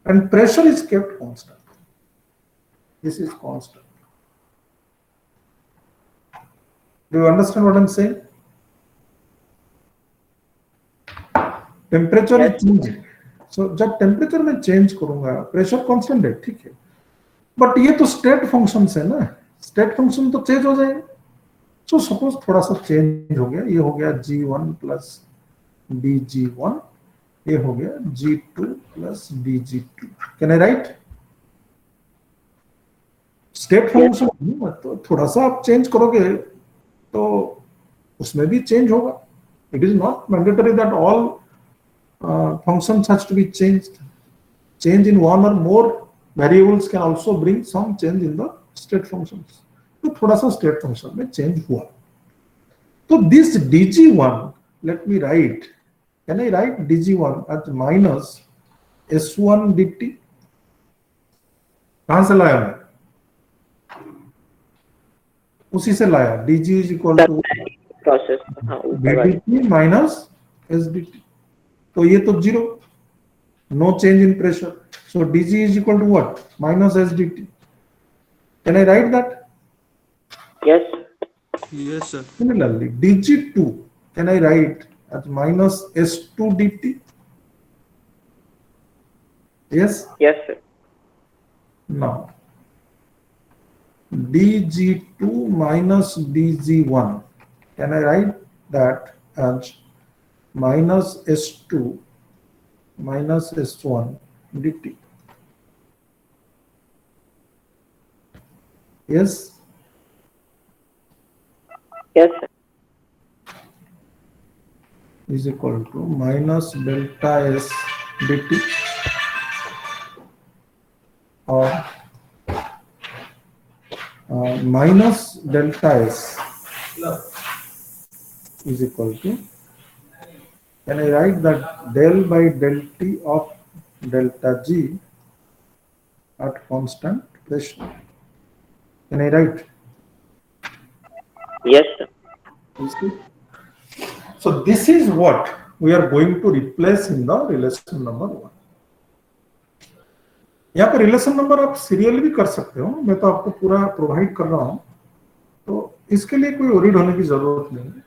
and pressure is kept constant. This is constant. Do you understand what I'm saying? Temperature is changing. So जब temperature में change करूंगा, pressure constant है, ठीक है, but ये तो state function है ना, स्टेट फंक्शन तो चेंज हो जाएंगे. सो सपोज थोड़ा सा चेंज हो गया, ये हो गया G1 प्लस DG1, ये हो गया G2 plus DG2. Can I right? State function तो थोड़ा सा आप चेंज करोगे तो उसमें भी चेंज होगा. It is not mandatory that all functions has to be changed. Change in one or more variables can also bring some change in the state functions. तो थोड़ा सा state function में change हुआ. तो this dg1, let me write. Can I write dg1 as minus s1 dt? कहाँ से लाया मैं? उसी से लाया. dg is equal to dt minus sdt. तो ये तो 0, no change in pressure. So dg is equal to what? Minus sdt. Can I write that? Yes. Yes, sir. Similarly, dg2 can I write as minus s2 dt? Yes? Yes, sir. Now, dg2 minus dg1, can I write that as minus s2 minus s1 dt? Yes? Yes, sir. Is equal to minus delta s dt, or minus delta s is equal to, can I write that del by del T of delta G at constant pressure? Can I write? Yes, sir. You see? So this is what we are going to replace in the relation number 1. यहाँ पर relation number आप serial भी कर सकते हो, मैं तो आपको पूरा प्रोवाइड कर रहा हूँ, तो इसके लिए कोई वरीड होने की जरूरत नहीं है.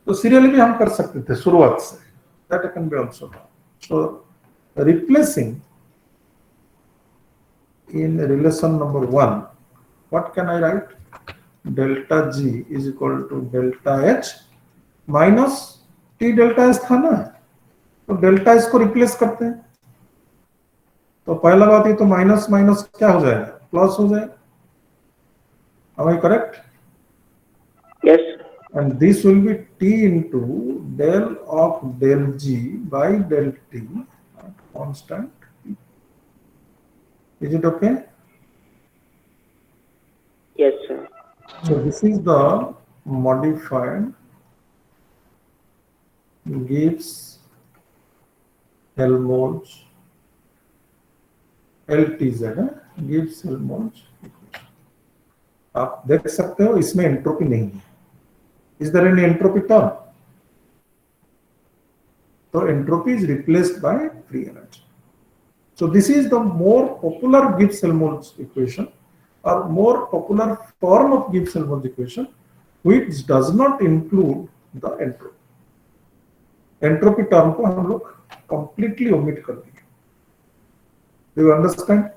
तो सीरियल भी हम कर सकते थे शुरुआत से. That can be also done. So replacing in relation number 1, what can I write? Delta G is equal to delta H minus T delta S था ना, तो डेल्टा एस को रिप्लेस करते हैं। तो पहला बात ये तो माइनस माइनस क्या हो जाएगा, प्लस हो जाएगा। Am I correct? Yes. And this will be t into del of del g by del t at constant t. Is it okay? Yes, sir. So this is the modified Gibbs Helmholtz LTZ है, Gibbs Helmholtz। आप देख सकते हो इसमें entropy नहीं है। Is there any entropy term? So entropy is replaced by free energy. So this is the more popular Gibbs-Helmholtz equation, or more popular form of Gibbs-Helmholtz equation, which does not include the entropy. Entropy term को हम लोग completely omit कर देंगे। Do you understand?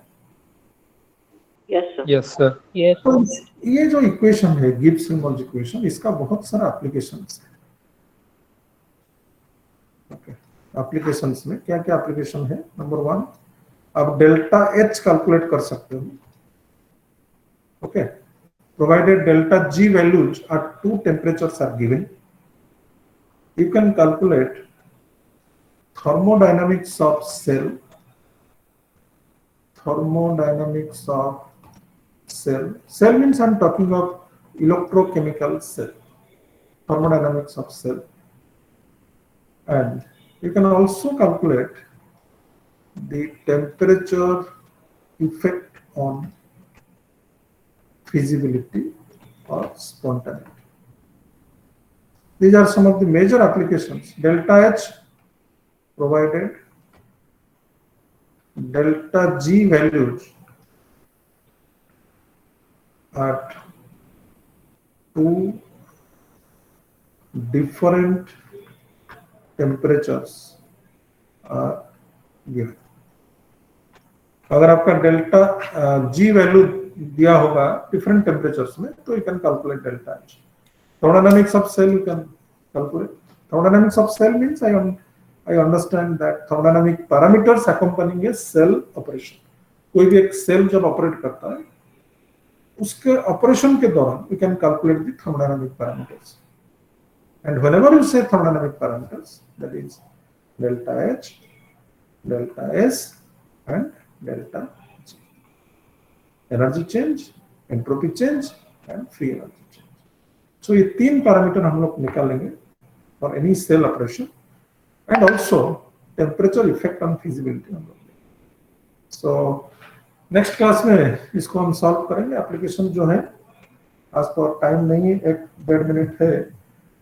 Yes, sir. Yes, sir. Yes. तो ये जो equation है Gibbs-Helmholtz equation, इसका बहुत सारा एप्लीकेशंस है। ओके, एप्लीकेशंस में क्या क्या एप्लीकेशन है? नंबर 1, आप डेल्टा एच कैलकुलेट कर सकते हो। Okay, provided delta G values at 2 temperatures are given, you can calculate thermodynamics of cell, thermodynamics of cell. Cell means I'm talking of electrochemical cell, thermodynamics of cell. And you can also calculate the temperature effect on feasibility or spontaneity. These are some of the major applications. Delta H provided delta G values at 2 different temperatures are given. अगर आपका delta G value दिया होगा different temperatures में, तो you can calculate delta H. Thermodynamics of cell you can calculate. Thermodynamics of cell means I understand that thermodynamic parameters accompanying a cell operation. कोई भी एक cell जब ऑपरेट करता है, उसके ऑपरेशन के दौरान you can calculate the thermodynamic parameters. And whenever you say thermodynamic parameters, that is delta H, delta S, and delta G. Energy change, entropy change, and free energy. So ये 3 parameter हम लोग निकालेंगे for any cell operation, and also temperature effect on feasibility हम लोग। So next class में इसको हम solve करेंगे। एप्लीकेशन जो है आज तो टाइम नहीं है, 1-1.5 मिनट है,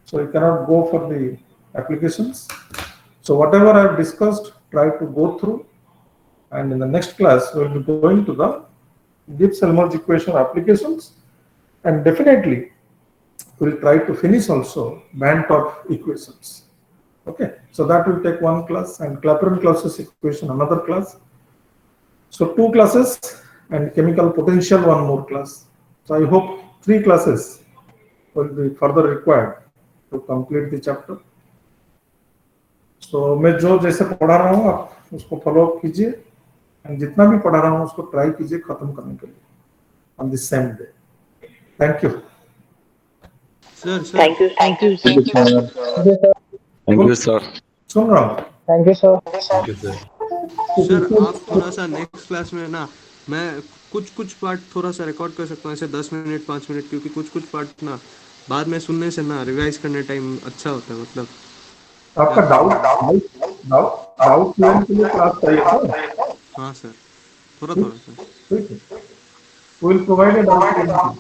so you can not go for the applications. So what I have discussed, try to go through, and in the next class we will be going to the Gibbs-Helmholtz equation applications, and definitely we'll try to finish also Bantorf equations. Okay, so that will take 1 class, and Clapeyron-Clausius equation another class. So 2 classes, and chemical potential 1 more class. So I hope 3 classes will be further required to complete the chapter. So मैं जो जैसे पढ़ा रहा हूँ आप उसको follow कीजिए, and जितना भी पढ़ा रहा हूँ उसको ट्राई कीजिए खत्म करने के लिए on the same day. Thank you sir sir Thank you. Thank you, sir. Thank you, sir. सुन रहा हूँ। Thank you, sir. सर आप थोड़ा सा नेक्स्ट क्लास में ना, मैं कुछ पार्ट थोड़ा सा रिकॉर्ड कर सकता हूँ ऐसे 10 मिनट 5 मिनट, क्योंकि कुछ पार्ट ना बाद में सुनने से ना रिवाइज करने टाइम अच्छा होता है। मतलब आपका डाउट क्लियर के लिए क्लास चाहिए। हाँ सर, थोड़ा सा। ठीक है, we will provide a doubt.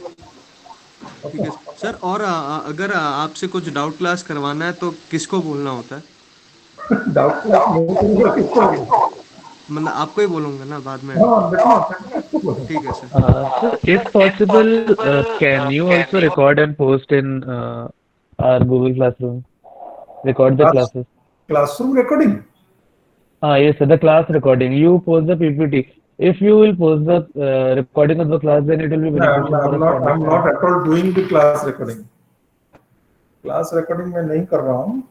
ठीक है सर। और अगर आपसे कुछ डाउट क्लास करवाना है तो किसको बोलना होता है? डाउट क्लास नहीं करूंगा किसको? मतलब आपको ही बोलूंगा ना बाद में। हाँ देखो, ठीक है sir. If possible, can you also record and post in our Google Classroom? Record the classes. Classroom recording. Yes, sir, the class recording. You post the PPT. If you will post the recording of the class, then it will be beneficial for us to I'm understand. not at all doing the class recording। Class recording मैं नहीं कर रहा हूँ।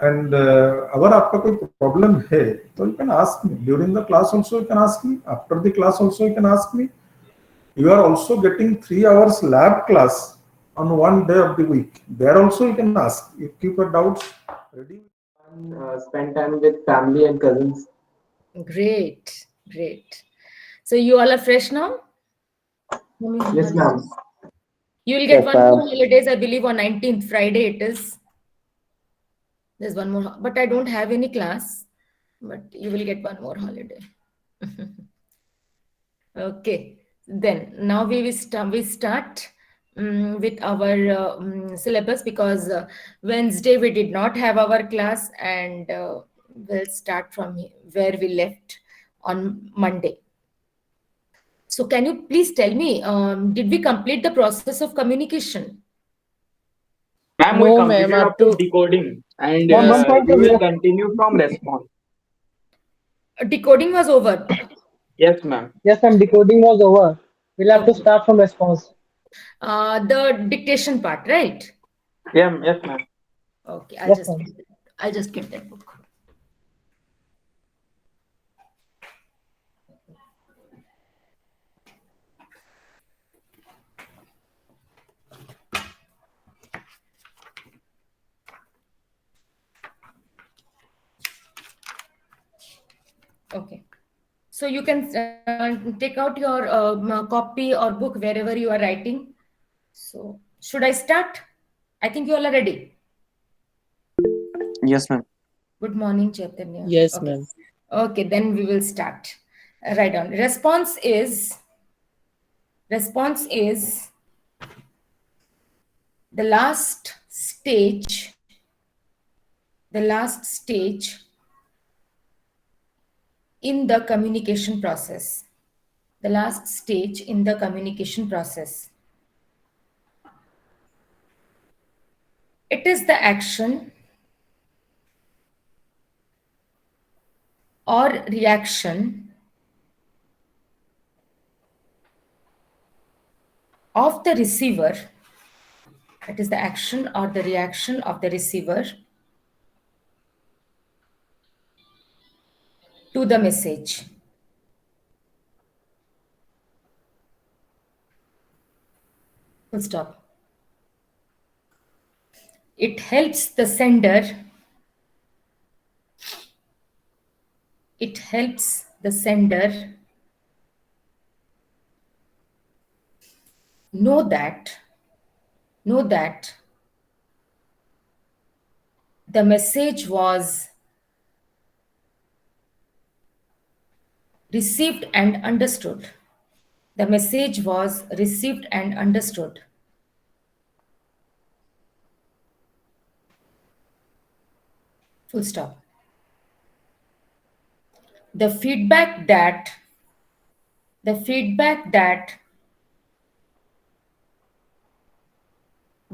And अगर आपका कोई problem है तो you can ask me during the class also, you can ask me after the class also, you can ask me. You are also getting 3 hours lab class on one day of the week. There also you can ask. You keep your doubts ready. Spend time with family and cousins. Great, great. So you all are fresh now? Yes, ma'am. You will get Yes, one more ma'am. holidays, I believe, on 19th Friday it is. There's one more, but I don't have any class. But you will get one more holiday. Okay. Then now we start with our syllabus, because Wednesday we did not have our class, and we'll start from where we left on Monday. So can you please tell me, did we complete the process of communication? Ma'am, we completed up to decoding, and Ma'am, one point we is will left. continue from response. Decoding was over. Yes, ma'am. Yes, ma'am. Decoding was over. We'll have to start from response. The dictation part, right? Yeah, yes, ma'am. Okay, Yes, ma'am. I'll just get that book. Okay. So you can take out your copy or book wherever you are writing. So should I start? I think you all are ready. Yes, ma'am. Good morning, Chaitanya. Yes, Okay. ma'am. Okay, then we will start. Write down. Response is the last stage in the communication process. The last stage in the communication process. It is the action or reaction of the receiver. It is the action or the reaction of the receiver to the message. Full stop. It helps the sender. It helps the sender know that the message was received and understood. The message was received and understood. Full stop. The feedback that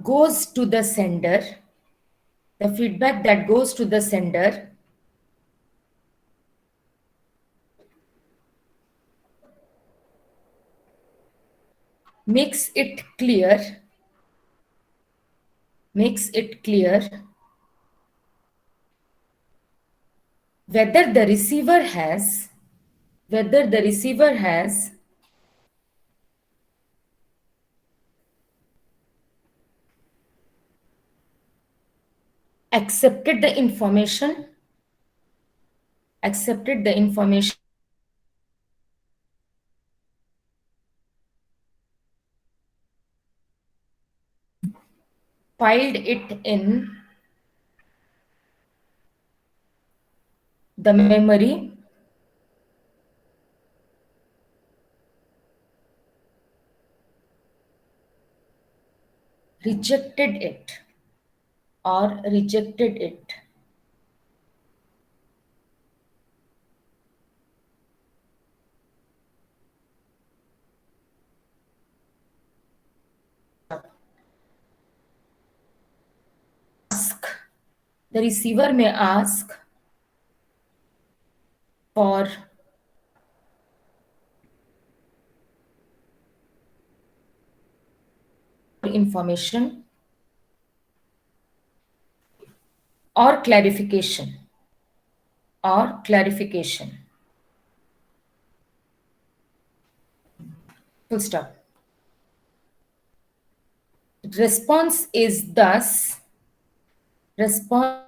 goes to the sender, makes it clear whether the receiver has accepted the information, filed it in the memory, rejected it. The receiver may ask for information or clarification. Or clarification. Full stop. Response is thus response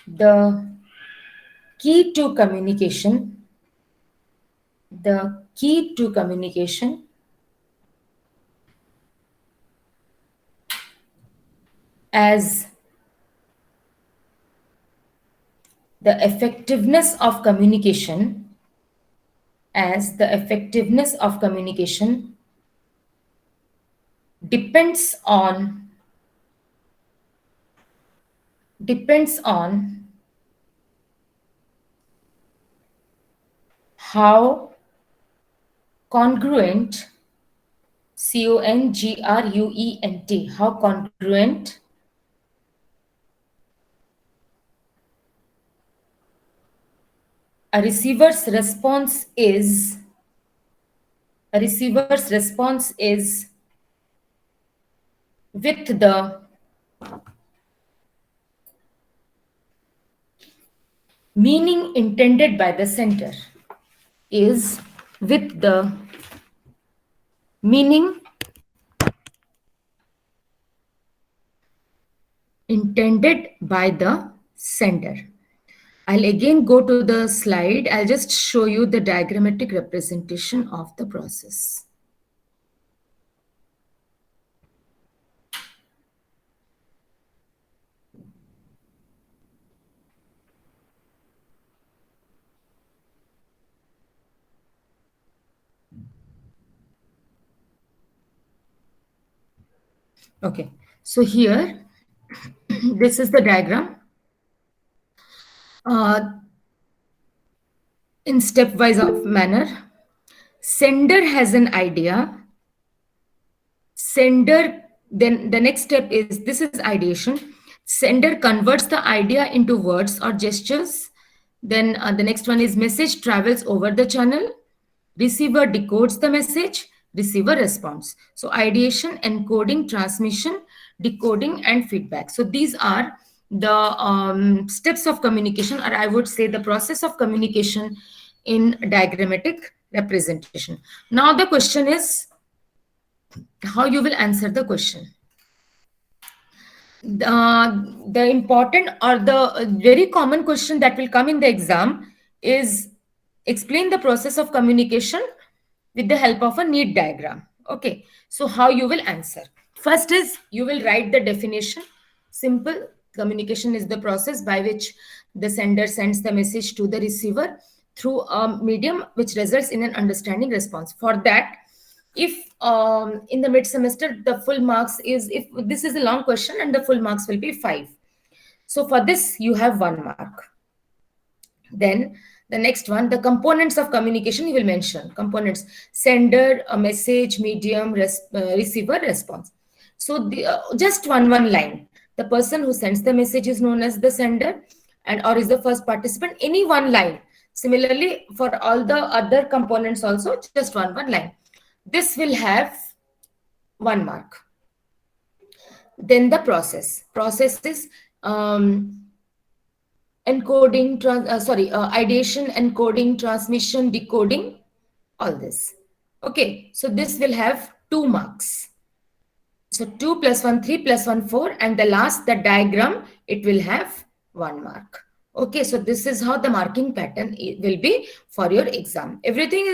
the key to communication. The key to communication as the effectiveness of communication depends on how congruent, CONGRUENT, how congruent a receiver's response is with the meaning intended by the sender. Is with the meaning intended by the sender. I'll again go to the slide. I'll just show you the diagrammatic representation of the process. Okay, so here, this is the diagram. In stepwise manner, sender has an idea. Sender, then the next step is, this is ideation. Sender converts the idea into words or gestures. Then the next one is message travels over the channel. Receiver decodes the message. Receiver responds. So ideation, encoding, transmission, decoding, and feedback. So these are the steps of communication, or I would say the process of communication in diagrammatic representation. Now the question is how you will answer the question. The important or the very common question that will come in the exam is explain the process of communication with the help of a neat diagram. Okay, so how you will answer? First is you will write the definition. Simple. Communication is the process by which the sender sends the message to the receiver through a medium which results in an understanding response. For that, if in the mid-semester the full marks is, if this is a long question and the full marks will be 5. So for this you have 1 mark. Then the next one, the components of communication you will mention. Components: sender, a message, medium, receiver, response. So just one line. The person who sends the message is known as the sender and or is the first participant. Any one line. Similarly, for all the other components also, just one line. This will have 1 mark. Then the process. Process is encoding, ideation, encoding, transmission, decoding, all this. Okay, so this will have 2 marks. So 2 plus 1, 3 plus 1, 4, and the last, the diagram, it will have 1 mark. Okay, so this is how the marking pattern will be for your exam. Everything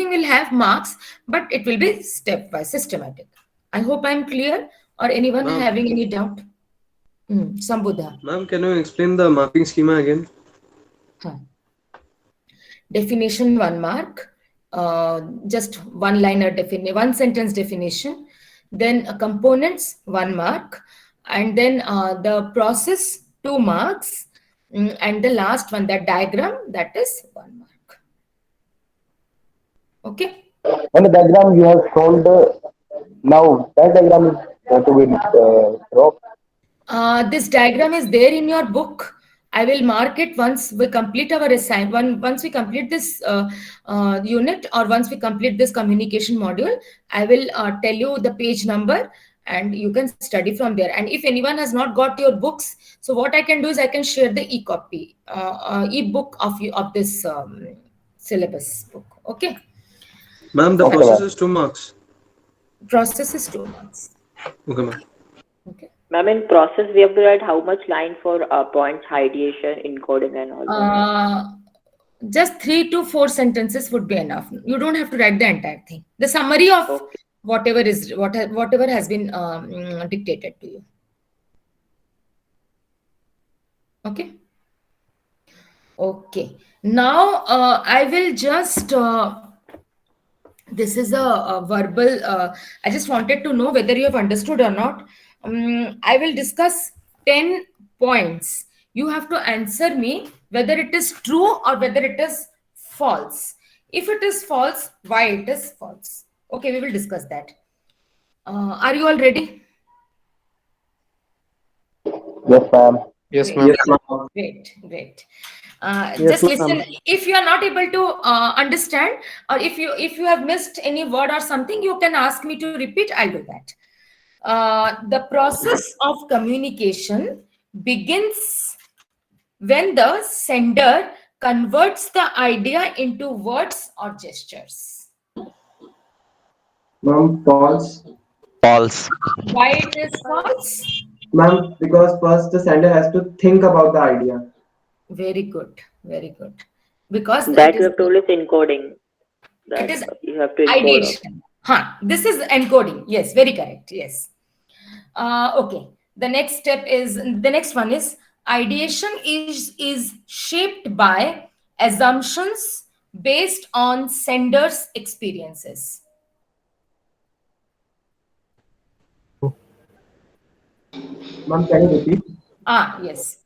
will have marks, but it will be stepwise, systematic. I hope I'm clear, or anyone having any doubt? Sambudha. Ma'am, can you explain the marking schema again? Definition 1 mark, just one liner definition, 1 sentence definition. Then components 1 mark, and then the process 2 marks, and the last one, that diagram, that is 1 mark. Okay. On the diagram you have shown now that diagram is going to be dropped. This diagram is there in your book. I will mark it once we complete our assignment. Once we complete this unit, or once we complete this communication module, I will tell you the page number, and you can study from there. And if anyone has not got your books, so what I can do is I can share the e-copy, e-book of this syllabus book. Okay. Ma'am, the process is 2 marks. Process is 2 marks. Okay, ma'am. Okay. Ma'am, in process we have to write how much line for points, ideation, encoding, and all that? Just 3 to 4 sentences would be enough. You don't have to write the entire thing. The summary of whatever has been dictated to you. Okay. Okay. Now I will just. This is a verbal. I just wanted to know whether you have understood or not. I will discuss 10 points. You have to answer me whether it is true or whether it is false. If it is false, why it is false? Okay, we will discuss that. Are you all ready? Yes, ma'am. Yes, ma'am. Great. Just listen. If you are not able to understand, or if you have missed any word or something, you can ask me to repeat. I'll do that. The process of communication begins when the sender converts the idea into words or gestures. Ma'am, false. False. Why it is false? Ma'am, because first the sender has to think about the idea. Very good. Because that you have told is encoding. That it is you have to encode. ideation. This is encoding. Yes, very correct. Yes. Okay. The next one is ideation is shaped by assumptions based on sender's experiences. Ma'am, can you repeat? Yes.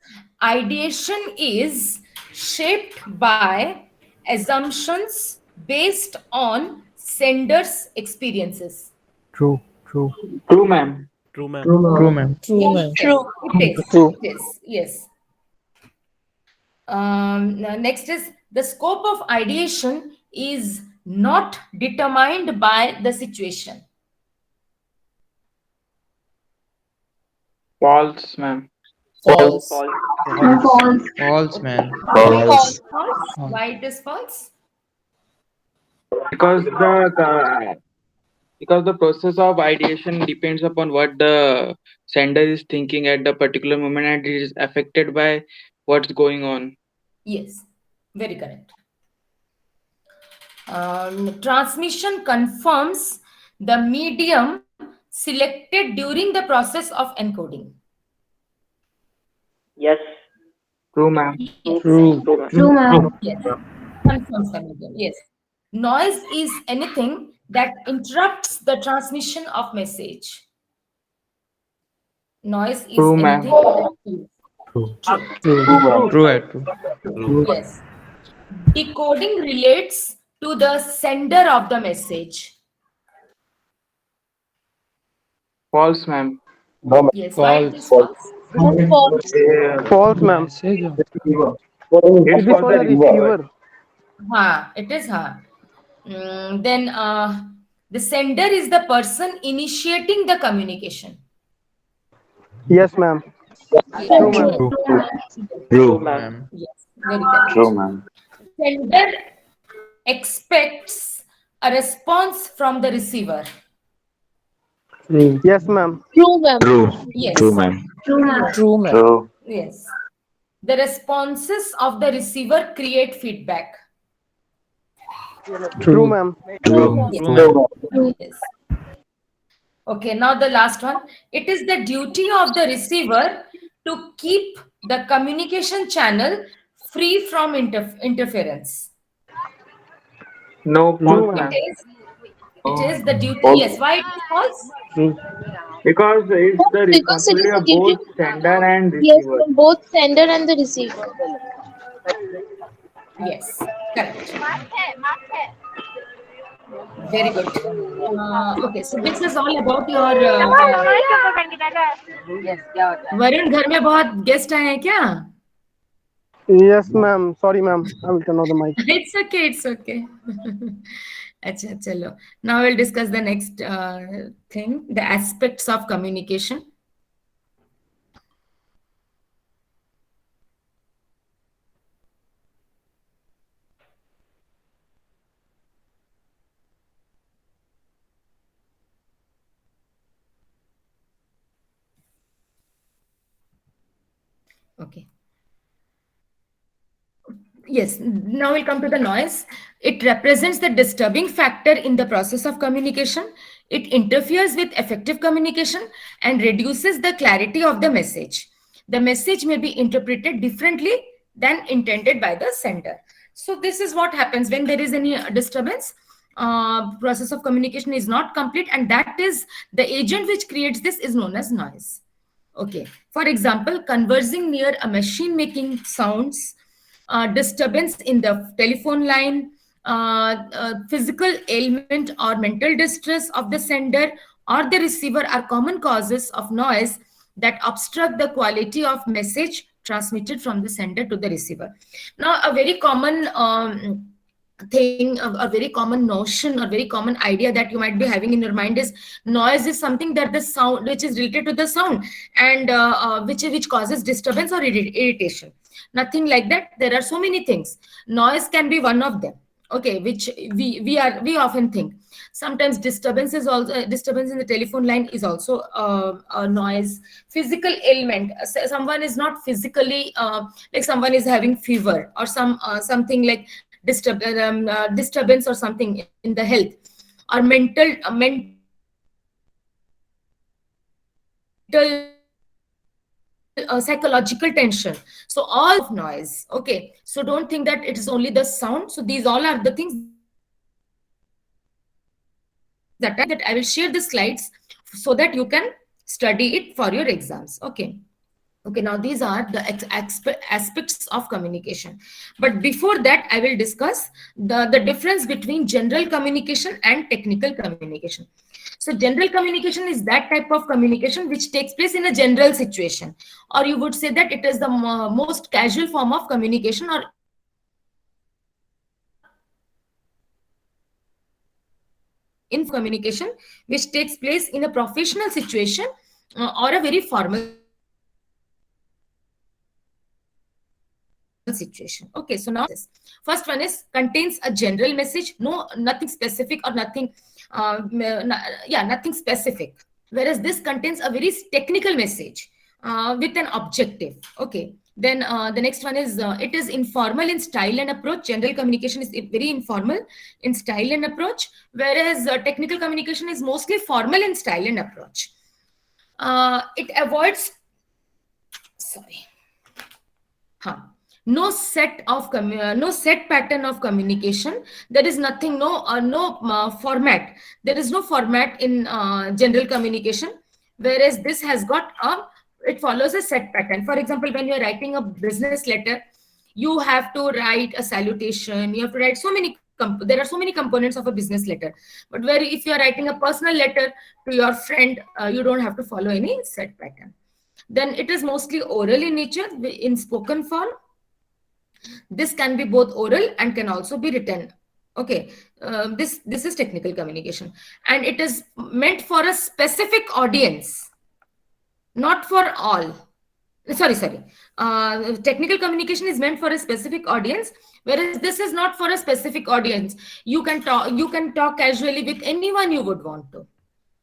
Ideation is shaped by assumptions based on sender's experiences. True. ma'am. True, ma'am. It is. Yes. Next is the scope of ideation is not determined by the situation. False, ma'am. False. False, man. False. Why it is false? Because the process of ideation depends upon what the sender is thinking at the particular moment, and it is affected by what's going on. Yes, very correct. Transmission confirms the medium selected during the process of encoding. Yes. True, ma'am. True. Yes. Confirms the medium. Yes. Noise is anything that interrupts the transmission of message. Noise is True, ma'am. anything that True. Yes. Decoding relates to the sender of the message. False, ma'am. No, ma'am. Yes. Why it is false? False, ma'am. It's It for is for the receiver. It is. Then the sender is the person initiating the communication. Yes, ma'am. True, ma'am. True. Ma'am. Yes, very correct. True, ma'am. Sender expects a response from the receiver. Yes, ma'am. True. Yes. True, ma'am. True. Yes. The responses of the receiver create feedback. True, ma'am. True. Yes. Okay, now the last one. It is the duty of the receiver to keep the communication channel free from interference. No, false, ma'am. It is the duty. Yes. Why it is false? Because it's the responsibility of both sender and receiver. Yes, both sender and the receiver. Yes, correct. Very good. Okay, so this is all about your. Varun घर में बहुत guest आए हैं क्या? Yes, ma'am. Sorry, ma'am. I will turn off the mic. It's okay, it's okay. Acha, chalo. Now we'll discuss the next thing, the aspects of communication. Okay. Yes, now we'll come to the noise. It represents the disturbing factor in the process of communication. It interferes with effective communication and reduces the clarity of the message. The message may be interpreted differently than intended by the sender. So this is what happens when there is any disturbance. Process of communication is not complete, and that is the agent which creates this is known as noise. Okay. For example, conversing near a machine making sounds, disturbance in the telephone line, physical ailment or mental distress of the sender or the receiver are common causes of noise that obstruct the quality of message transmitted from the sender to the receiver. Now, a very common thing, a very common notion or very common idea that you might be having in your mind is noise is something that the sound which is related to the sound and which causes disturbance or irritation. Nothing like that. There are so many things. Noise can be one of them, okay, which we often think. Sometimes disturbance is also disturbance in the telephone line is also a noise. Physical ailment, someone is not physically like someone is having fever or something like disturbance or something in the health, or mental psychological tension. So all of noise. Okay, so don't think that it is only the sound. So these all are the things that I will share the slides so that you can study it for your exams. Okay. Okay, now these are the aspects of communication. But before that, I will discuss the difference between general communication and technical communication. So general communication is that type of communication which takes place in a general situation, or you would say that it is the most casual form of communication or in communication which takes place in a professional situation or a very formal situation. Okay, so now this first one is contains a general message, nothing specific or nothing nothing specific, whereas this contains a very technical message with an objective. Okay, then the next one is it is informal in style and approach. General communication is very informal in style and approach, whereas technical communication is mostly formal in style and approach. It avoids no set pattern of communication. There is nothing, format. There is no format in general communication, whereas this has got it follows a set pattern. For example, when you're writing a business letter, you have to write a salutation, you have to write so many there are so many components of a business letter. But where if you're writing a personal letter to your friend, you don't have to follow any set pattern. Then it is mostly oral in nature, in spoken form. This can be both oral and can also be written. Okay, this is technical communication, and it is meant for a specific audience, not for all. Sorry. Technical communication is meant for a specific audience, whereas this is not for a specific audience. You can talk casually with anyone you would want to.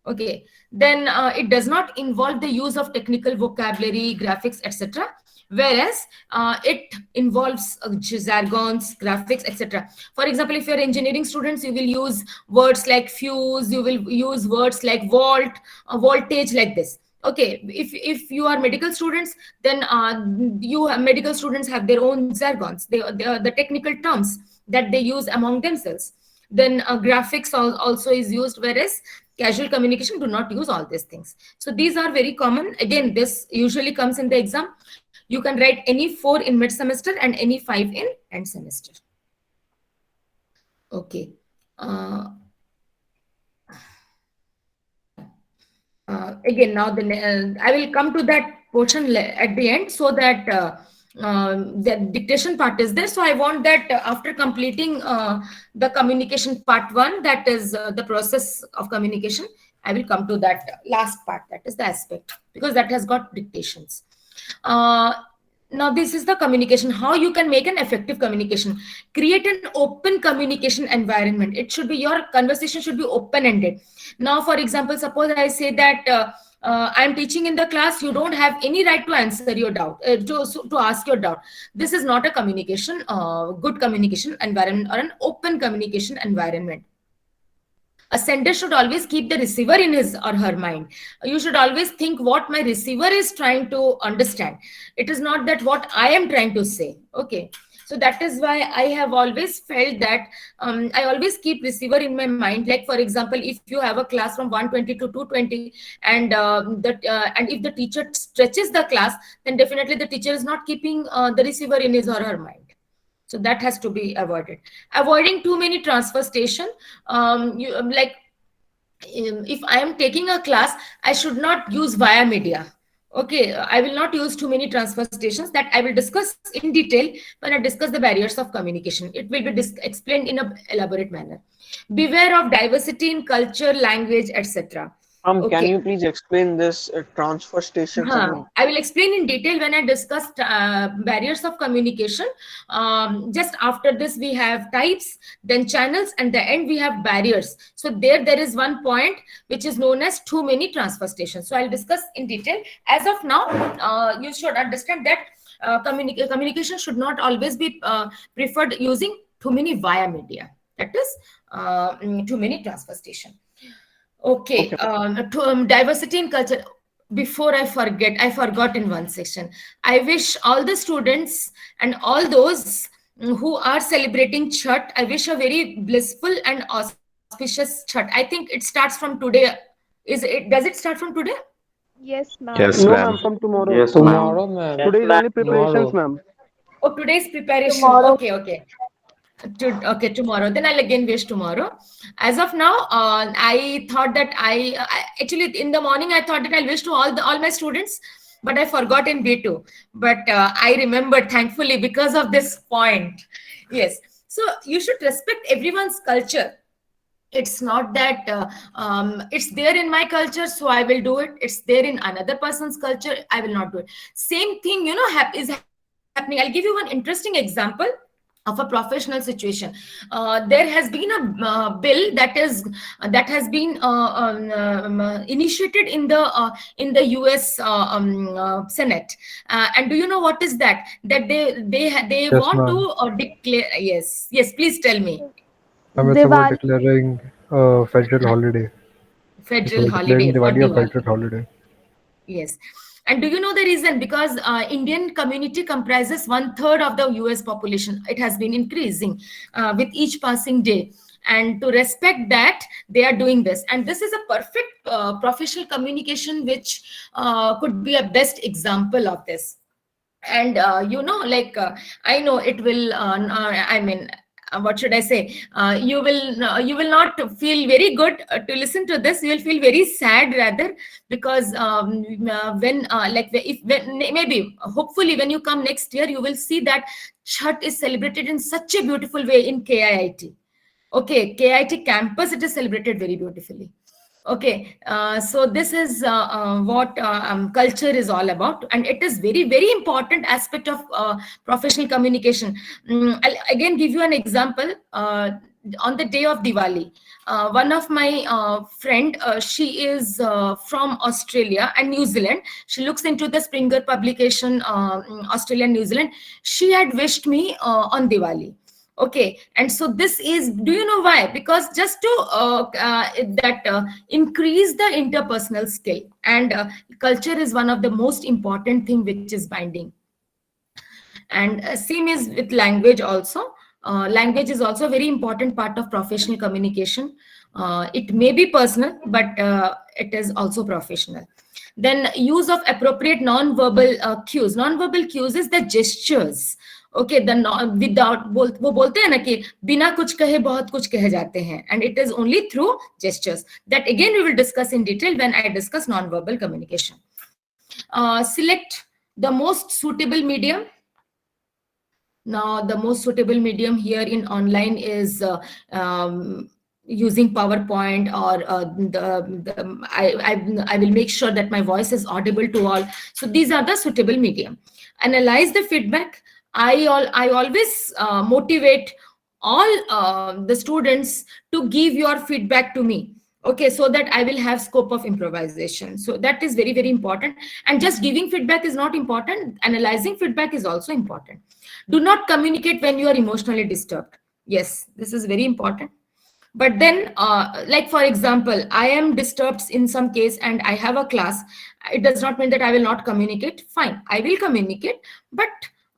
Okay, then it does not involve the use of technical vocabulary, graphics, etc. Whereas it involves jargons, graphics, etc. For example, if you're engineering students, you will use words like fuse, you will use words like volt, voltage, like this. Okay, if you are medical students, then medical students have their own jargons, they are the technical terms that they use among themselves. Then graphics also is used, whereas casual communication do not use all these things. So these are very common. Again, this usually comes in the exam. You can write any 4 in mid semester and any 5 in end semester. Okay. Again, now I will come to that portion at the end, so that the dictation part is there. So I want that after completing the communication part 1, that is the process of communication, I will come to that last part, that is the aspect, because that has got dictations. Now this is the communication, how you can make an effective communication. Create an open communication environment. It should be, your conversation should be open-ended. Now, for example, suppose I say that I'm teaching in the class, you don't have any right to answer your doubt, to ask your doubt. This is not a communication, good communication environment or an open communication environment. A sender should always keep the receiver in his or her mind. You should always think what my receiver is trying to understand. It is not that what I am trying to say. Okay. So that is why I have always felt that I always keep receiver in my mind. Like, for example, if you have a class from 120 to 220 and if the teacher stretches the class, then definitely the teacher is not keeping the receiver in his or her mind. So that has to be avoided. Avoiding too many transfer station. If I am taking a class, I should not use via media. Okay, I will not use too many transfer stations. That I will discuss in detail when I discuss the barriers of communication. It will be explained in an elaborate manner. Beware of diversity in culture, language, etc. Can you please explain this transfer station? I will explain in detail when I discussed barriers of communication. Just after this, we have types, then channels, and the end we have barriers. So there is one point which is known as too many transfer stations. So I'll discuss in detail. As of now, you should understand that communication should not always be preferred using too many via media. That is too many transfer stations. Okay, diversity in culture. Before I forgot in one section. I wish all the students and all those who are celebrating Chhath, I wish a very blissful and auspicious Chhath. I think it starts from today. Does it start from today? Yes, ma'am. Yes, No, ma'am. ma'am, from tomorrow. Yes, Tomorrow, ma'am. Today is only preparations, ma'am. Oh, today's preparation. Tomorrow. Okay. Okay, tomorrow. Then I'll again wish tomorrow. As of now, I thought that I actually in the morning I thought that I'll wish to all my students, but I forgot in B2. But I remembered, thankfully, because of this point. Yes. So you should respect everyone's culture. It's not that it's there in my culture, so I will do it. It's there in another person's culture, I will not do it. Same thing, is happening. I'll give you one interesting example of a professional situation. There has been a bill that has been initiated in the US Senate. And do you know what is that? That they Yes, want ma'am. to declare. Yes, please tell me. It's about declaring federal holiday. Federal So holiday declaring for Diwali a Diwali. federal holiday. Yes. And do you know the reason? Because Indian community comprises 1/3 of the US population. It has been increasing with each passing day. And to respect that, they are doing this. And this is a perfect professional communication, which could be a best example of this. And I know it will, what should I say? You will not feel very good to listen to this. You will feel very sad rather, because hopefully when you come next year, you will see that Chhath is celebrated in such a beautiful way in KIIT. Okay, KIIT campus, it is celebrated very beautifully. Okay, so this is what culture is all about, and it is very, very important aspect of professional communication. I'll again give you an example. On the day of Diwali, one of my friend, she is from Australia and New Zealand. She looks into the Springer publication, Australia and New Zealand. She had wished me on Diwali. Okay, and so this is, do you know why? Because just to increase the interpersonal skill, and culture is one of the most important thing which is binding. And same is with language also. Language is also a very important part of professional communication. It may be personal, but it is also professional. Then use of appropriate non-verbal cues. Non-verbal cues is the gestures. Okay, without वो बोलते हैं ना कि बिना कुछ कहे बहुत कुछ कहे जाते हैं, and it is only through gestures. That again we will discuss in detail when I discuss non-verbal communication. Select the most suitable medium. Now, the most suitable medium here in online is using PowerPoint, or I will make sure that my voice is audible to all. So these are the suitable medium. Analyze the feedback. I always motivate all the students to give your feedback to me. Okay, so that I will have scope of improvisation. So that is very, very important. And just giving feedback is not important. Analyzing feedback is also important. Do not communicate when you are emotionally disturbed. Yes, this is very important. But then, like for example, I am disturbed in some case and I have a class. It does not mean that I will not communicate. Fine, I will communicate, but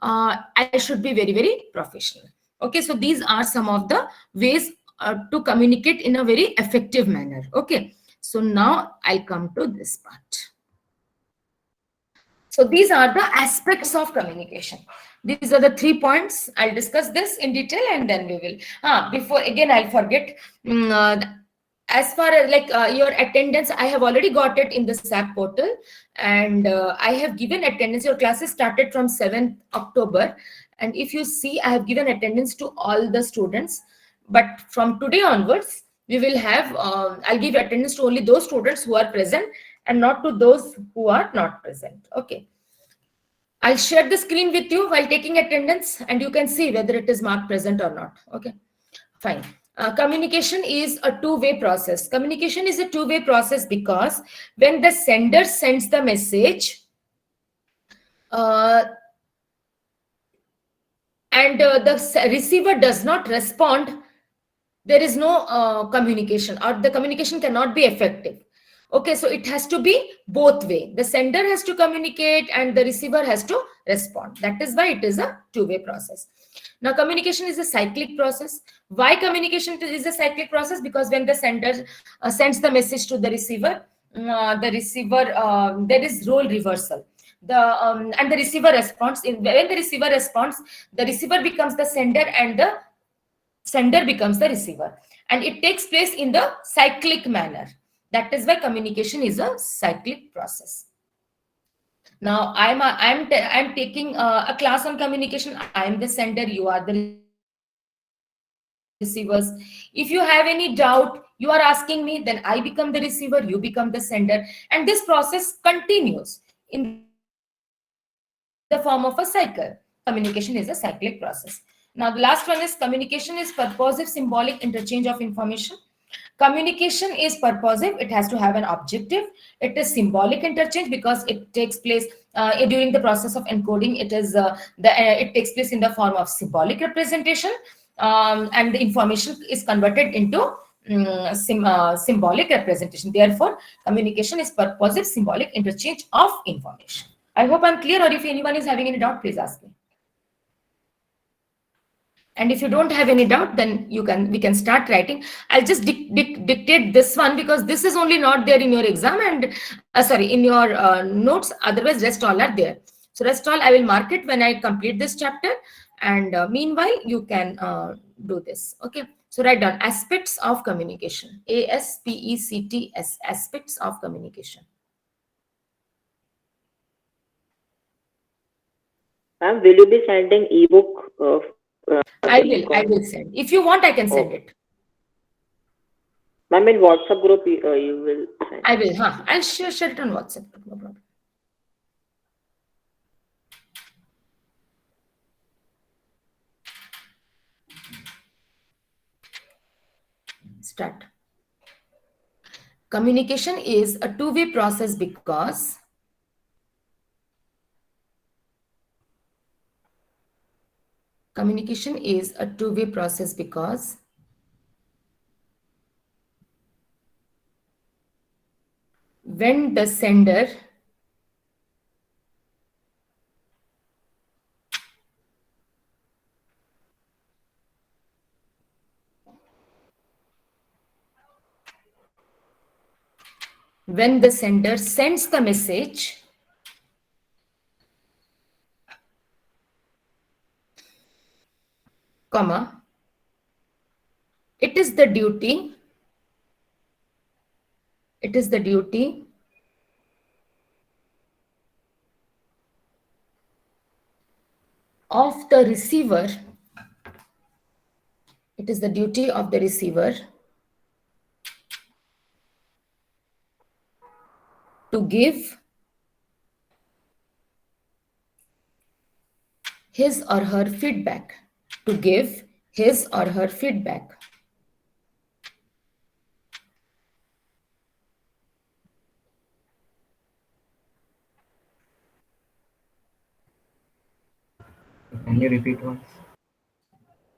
I should be very, very professional. Okay, so these are some of the ways to communicate in a very effective manner. Okay, so now I'll come to this part. So these are the aspects of communication. These are the 3 points. I'll discuss this in detail and then we will. Before again, I'll forget. As far as like your attendance, I have already got it in the SAP portal, and I have given attendance. Your classes started from 7th October. And if you see, I have given attendance to all the students. But from today onwards, we will have, I'll give attendance to only those students who are present and not to those who are not present. Okay. I'll share the screen with you while taking attendance and you can see whether it is marked present or not. Okay, fine. Communication is a two-way process. Communication is a two-way process because when the sender sends the message and the receiver does not respond, there is no communication, or the communication cannot be effective. Okay, so it has to be both way. The sender has to communicate and the receiver has to respond. That is why it is a two-way process. Now, communication is a cyclic process. Why communication is a cyclic process? Because when the sender sends the message to the receiver, there is role reversal. And the receiver responds. When the receiver responds, the receiver becomes the sender and the sender becomes the receiver. And it takes place in the cyclic manner. That is why communication is a cyclic process. Now, I'm taking a class on communication. I'm the sender, you are the receivers. If you have any doubt, you are asking me, then I become the receiver, you become the sender. And this process continues in the form of a cycle. Communication is a cyclic process. Now, the last one is communication is purposive symbolic interchange of information. Communication is purposive. It has to have an objective. It is symbolic interchange because it takes place during the process of encoding. It takes place in the form of symbolic representation, and the information is converted into symbolic representation. Therefore, communication is purposive symbolic interchange of information. I hope I'm clear, or if anyone is having any doubt, please ask me. And if you don't have any doubt, then we can start writing. I'll just dictate this one because this is only not there in your exam and in your notes. Otherwise, rest all are there. So rest all I will mark it when I complete this chapter. And meanwhile, you can do this. Okay. So write down aspects of communication. ASPECTS, aspects of communication. Ma'am, will you be sending ebook? I will send. If you want, I can send it. Ma'am, in WhatsApp group, you will send. I will. I'll share it on WhatsApp. No problem. Start. Communication is a two-way process because communication is a two-way process because when the sender sends the message, comma, it is the duty of the receiver, it is the duty of the receiver to give his or her feedback, to give his or her feedback. Can you repeat once?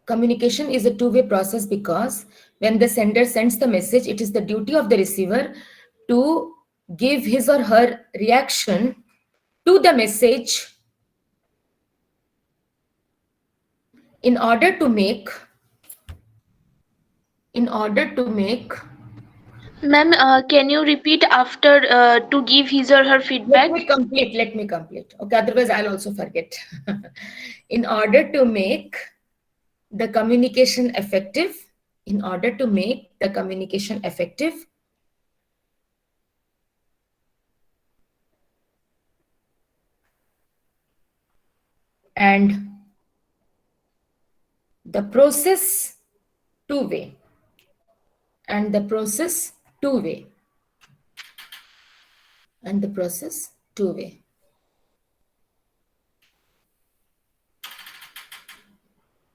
Communication is a two-way process because when the sender sends the message, it is the duty of the receiver to give his or her reaction to the message in order to make Ma'am, can you repeat after to give his or her feedback? let me complete. Okay, otherwise I'll also forget. In order to make the communication effective, and the process two-way,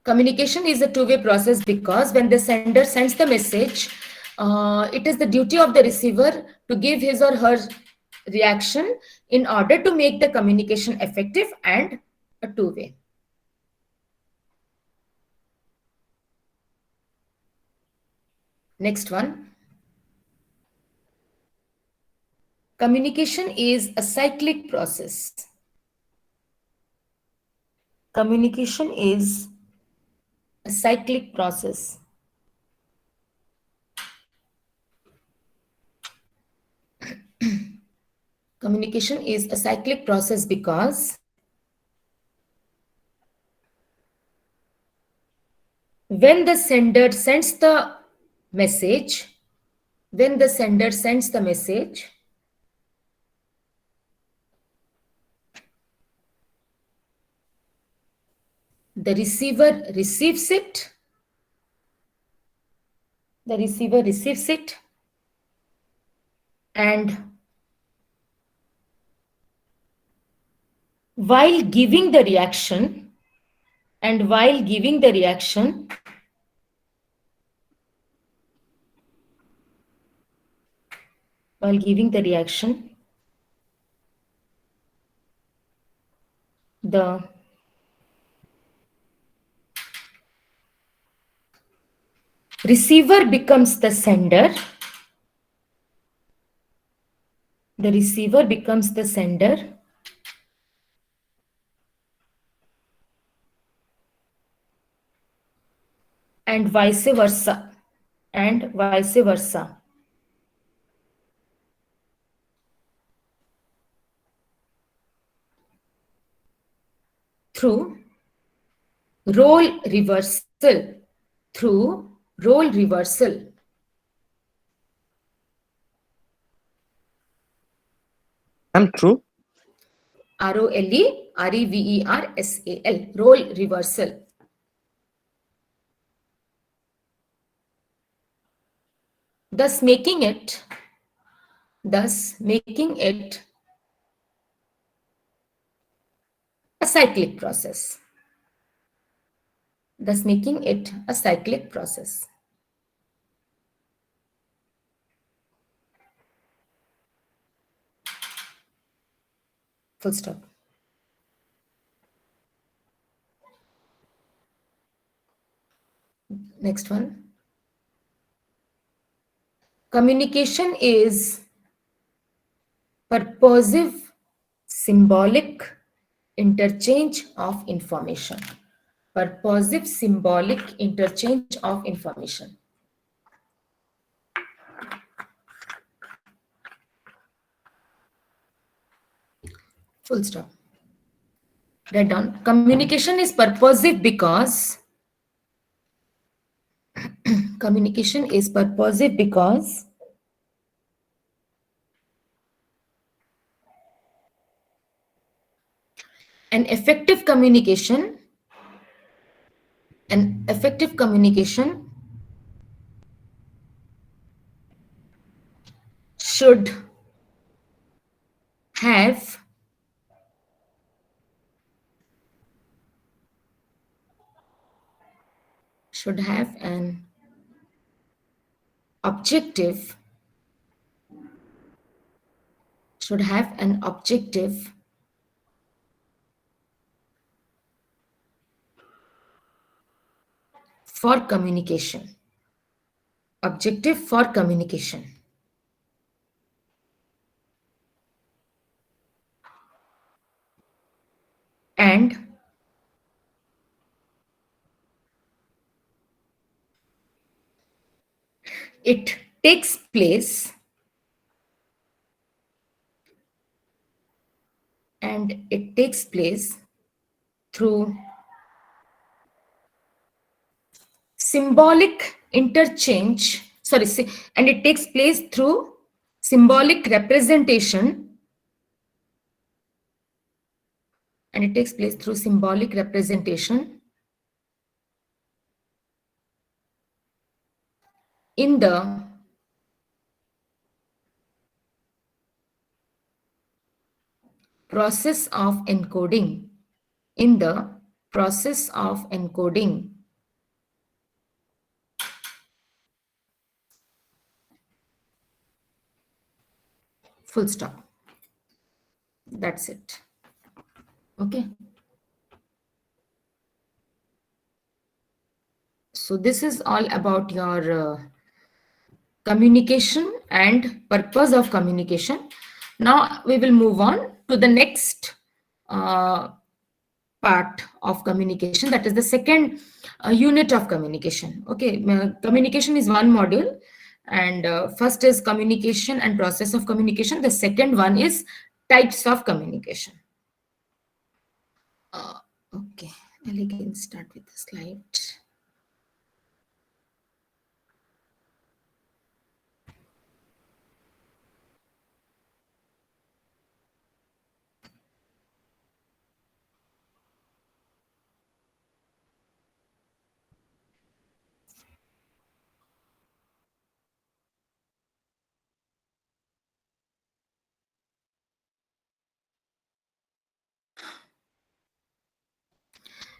Communication is a two-way process because when the sender sends the message, it is the duty of the receiver to give his or her reaction in order to make the communication effective and a two-way. Next one. Communication is a cyclic process. Communication is a cyclic process. Communication is a cyclic process because when the sender sends the message, the receiver receives it, and while giving the reaction, the receiver becomes the sender. And vice versa. Through role reversal. I'm true. ROLE, role reversal. Thus making it a cyclic process. Full stop. Next one. Communication is purposive symbolic interchange of information. Full stop. Write down. Communication is purposive because an effective communication An effective communication should have an objective for communication. Objective for communication. And it takes place through symbolic interchange, and it takes place through symbolic representation, in the process of encoding. Full stop. That's it. Okay. So this is all about your communication and purpose of communication. Now we will move on to the next part of communication, that is the second unit of communication. Okay, communication is one module, and first is communication and process of communication. The second one is types of communication. Okay, I can start with the slide.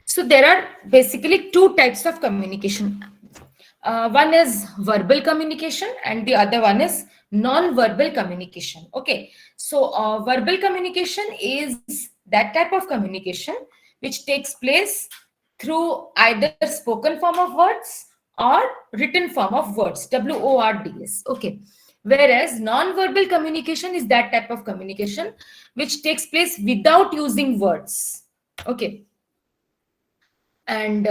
So there are basically two types of communication. One is verbal communication and the other one is non-verbal communication. Okay, so verbal communication is that type of communication which takes place through either spoken form of words or written form of words, WORDs. Okay, whereas non-verbal communication is that type of communication which takes place without using words. Okay. And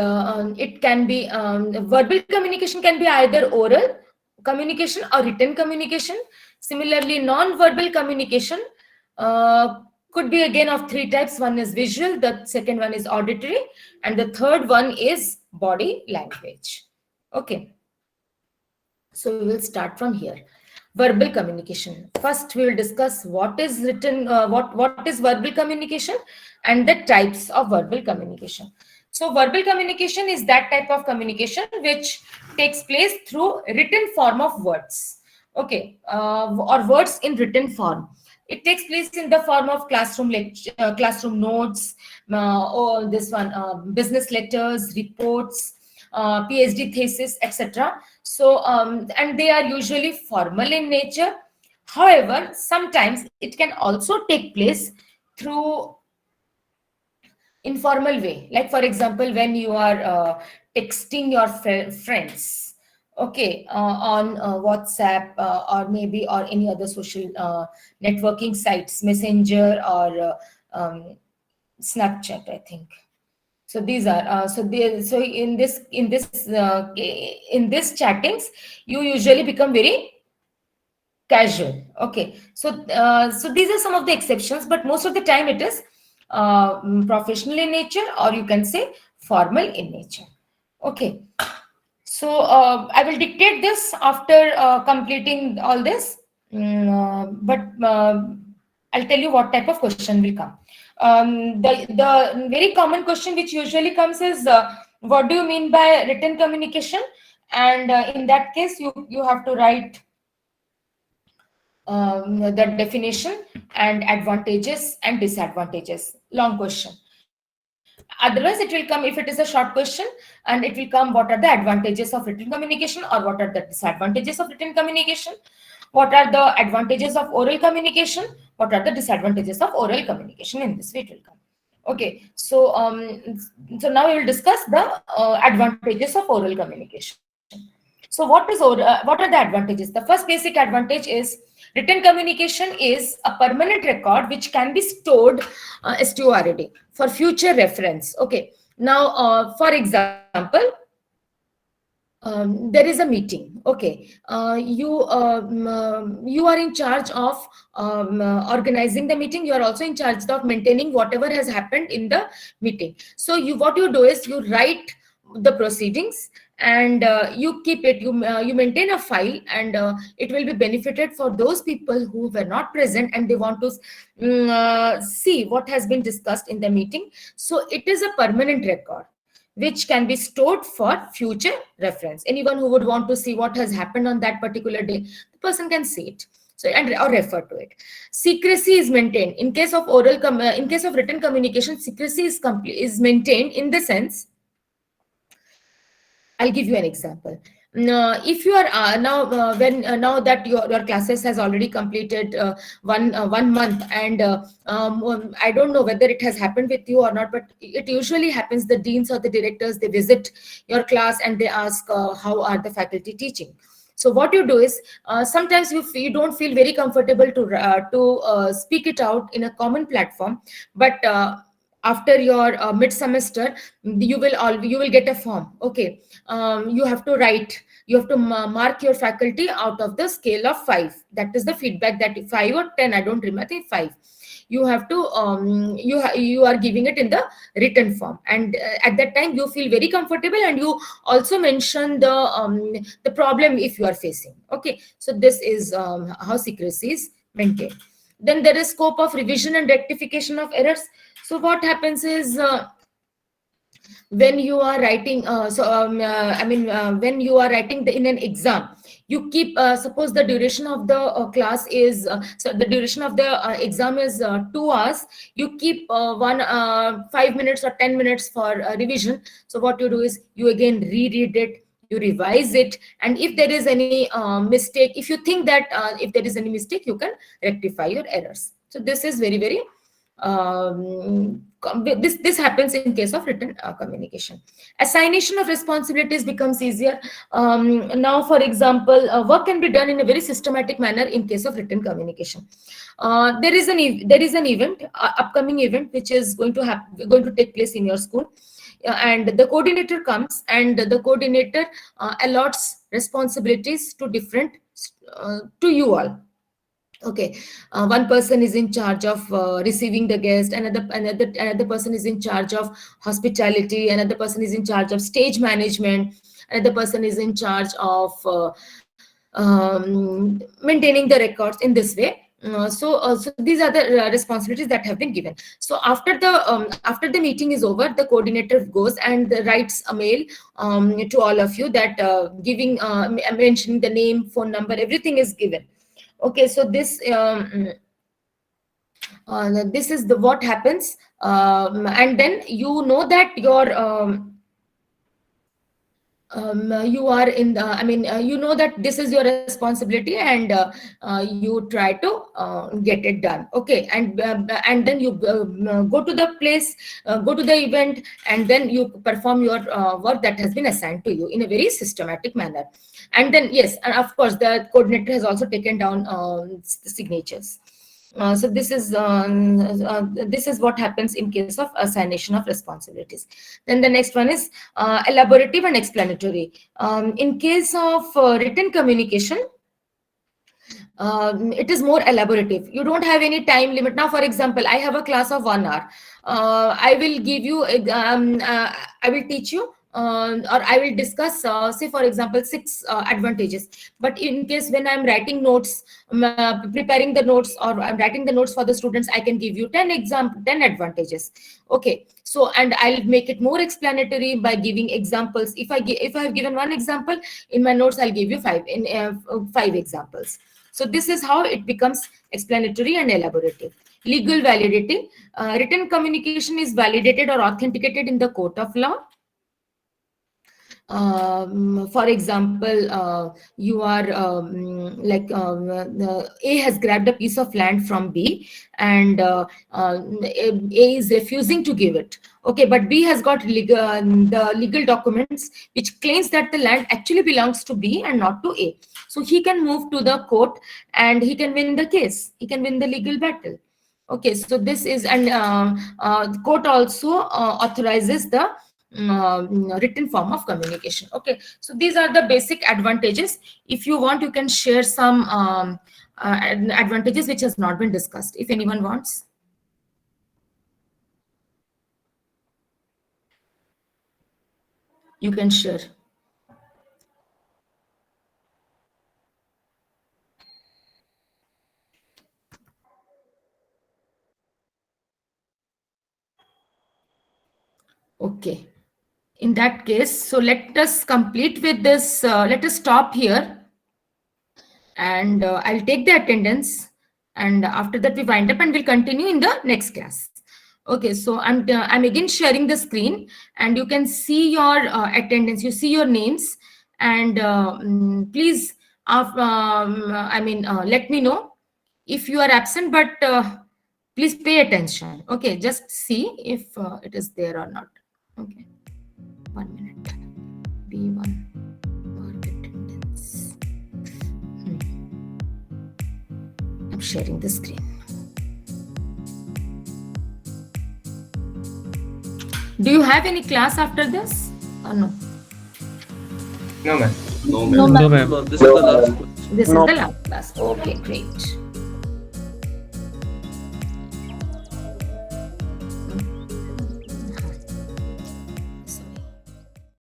it can be verbal communication can be either oral communication or written communication. Similarly, non-verbal communication could be again of three types. One is visual, the second one is auditory, and the third one is body language. Okay, so we will start from here. Verbal communication. First, we will discuss what is written, what is verbal communication and the types of verbal communication. So verbal communication is that type of communication which takes place through written form of words. Okay, or words in written form. It takes place in the form of classroom notes, or this one, business letters, reports, PhD thesis, etc. So, and they are usually formal in nature. However, sometimes it can also take place through informal way, like for example when you are texting your friends, okay, on WhatsApp or maybe or any other social networking sites, Messenger or Snapchat, I think. So these are so in this chattings you usually become very casual. Okay, so so these are some of the exceptions, but most of the time it is professional in nature, or you can say formal in nature. Okay, so I will dictate this after completing all this, but I'll tell you what type of question will come. The very common question which usually comes is what do you mean by written communication? And in that case, you have to write the definition and advantages and disadvantages. Long question. Otherwise, it will come, if it is a short question, and it will come, what are the advantages of written communication, or what are the disadvantages of written communication? What are the advantages of oral communication? What are the disadvantages of oral communication? In this way, it will come. Okay, so now we will discuss the advantages of oral communication. So what are the advantages? The first basic advantage is written communication is a permanent record which can be stored STORD for future reference. Okay, now for example, there is a meeting. Okay, you are in charge of organizing the meeting. You are also in charge of maintaining whatever has happened in the meeting. So what you do is you write the proceedings, and you keep it, you maintain a file, and it will be benefited for those people who were not present and they want to see what has been discussed in the meeting. So it is a permanent record which can be stored for future reference. Anyone who would want to see what has happened on that particular day, the person can see it. So, or refer to it. Secrecy is maintained in case of in case of written communication. Secrecy is maintained in the sense, I'll give you an example. If you are now that your classes has already completed 1 month, and I don't know whether it has happened with you or not, but it usually happens. The deans or the directors, they visit your class and they ask how are the faculty teaching. So what you do is sometimes you don't feel very comfortable to speak it out in a common platform, but after your mid semester, you will get a form. Okay, you have to write, you have to mark your faculty out of the scale of 5. That is the feedback, that 5 or 10, I don't remember, I think 5. You have to you are giving it in the written form, and at that time you feel very comfortable, and you also mention the problem if you are facing. Okay, so this is how secrecy is maintained. Then there is scope of revision and rectification of errors. So what happens is, when you are writing, when you are writing in an exam, you keep, suppose the duration of the class is, so the duration of the exam is 2 hours. You keep 5 minutes or 10 minutes for revision. So what you do is you again reread it, you revise it, and if there is any mistake, if you think that if there is any mistake, you can rectify your errors. So this is very, very this happens in case of written communication. Assignation of responsibilities becomes easier. Now, for example, work can be done in a very systematic manner in case of written communication. There is an event, upcoming event, which is going to take place in your school, and the coordinator comes, and the coordinator allots responsibilities to to you all. Okay, one person is in charge of receiving the guest, another person is in charge of hospitality, another person is in charge of stage management, another person is in charge of maintaining the records. In this way, so these are the responsibilities that have been given. So after the meeting is over, the coordinator goes and writes a mail to all of you, that mentioning the name, phone number, everything is given. Okay, so this this is what happens, and then you know that your you are in the, you know that this is your responsibility, and you try to get it done. Okay, and then you go to the place, go to the event, and then you perform your work that has been assigned to you in a very systematic manner. And then, yes, and of course the coordinator has also taken down the signatures. So this is what happens in case of assignation of responsibilities. Then the next one is elaborative and explanatory. In case of written communication, it is more elaborative. You don't have any time limit. Now, for example, I have a class of 1 hour. I will give you, I will teach you or I will discuss, say for example, 6 advantages. But in case when I'm writing notes, preparing the notes, or I'm writing the notes for the students, I can give you 10 advantages. Okay, so and I'll make it more explanatory by giving examples. If I have given 1 example in my notes, I'll give you 5 examples. So this is how it becomes explanatory and elaborative. Legal validating. Written communication is validated or authenticated in the court of law. For example, you are A has grabbed a piece of land from B, and A is refusing to give it. Okay, but B has got the legal documents which claims that the land actually belongs to B and not to A. So he can move to the court and he can win the case. He can win the legal battle. Okay, so this is, and the court also authorizes the written form of communication. Okay, so these are the basic advantages. If you want, you can share some advantages which has not been discussed, if anyone wants. You can share. Okay, in that case, so let us complete with this. Let us stop here, and I'll take the attendance, and after that we wind up and we'll continue in the next class. Okay, so I'm again sharing the screen, and you can see your attendance. You see your names, and please, let me know if you are absent, but please pay attention. Okay, just see if it is there or not. Okay, 1 minute. B1 work attendance. I'm sharing the screen. Do you have any class after this or no? No, ma'am. No, ma'am. This is the last. This is the last class. Okay, great.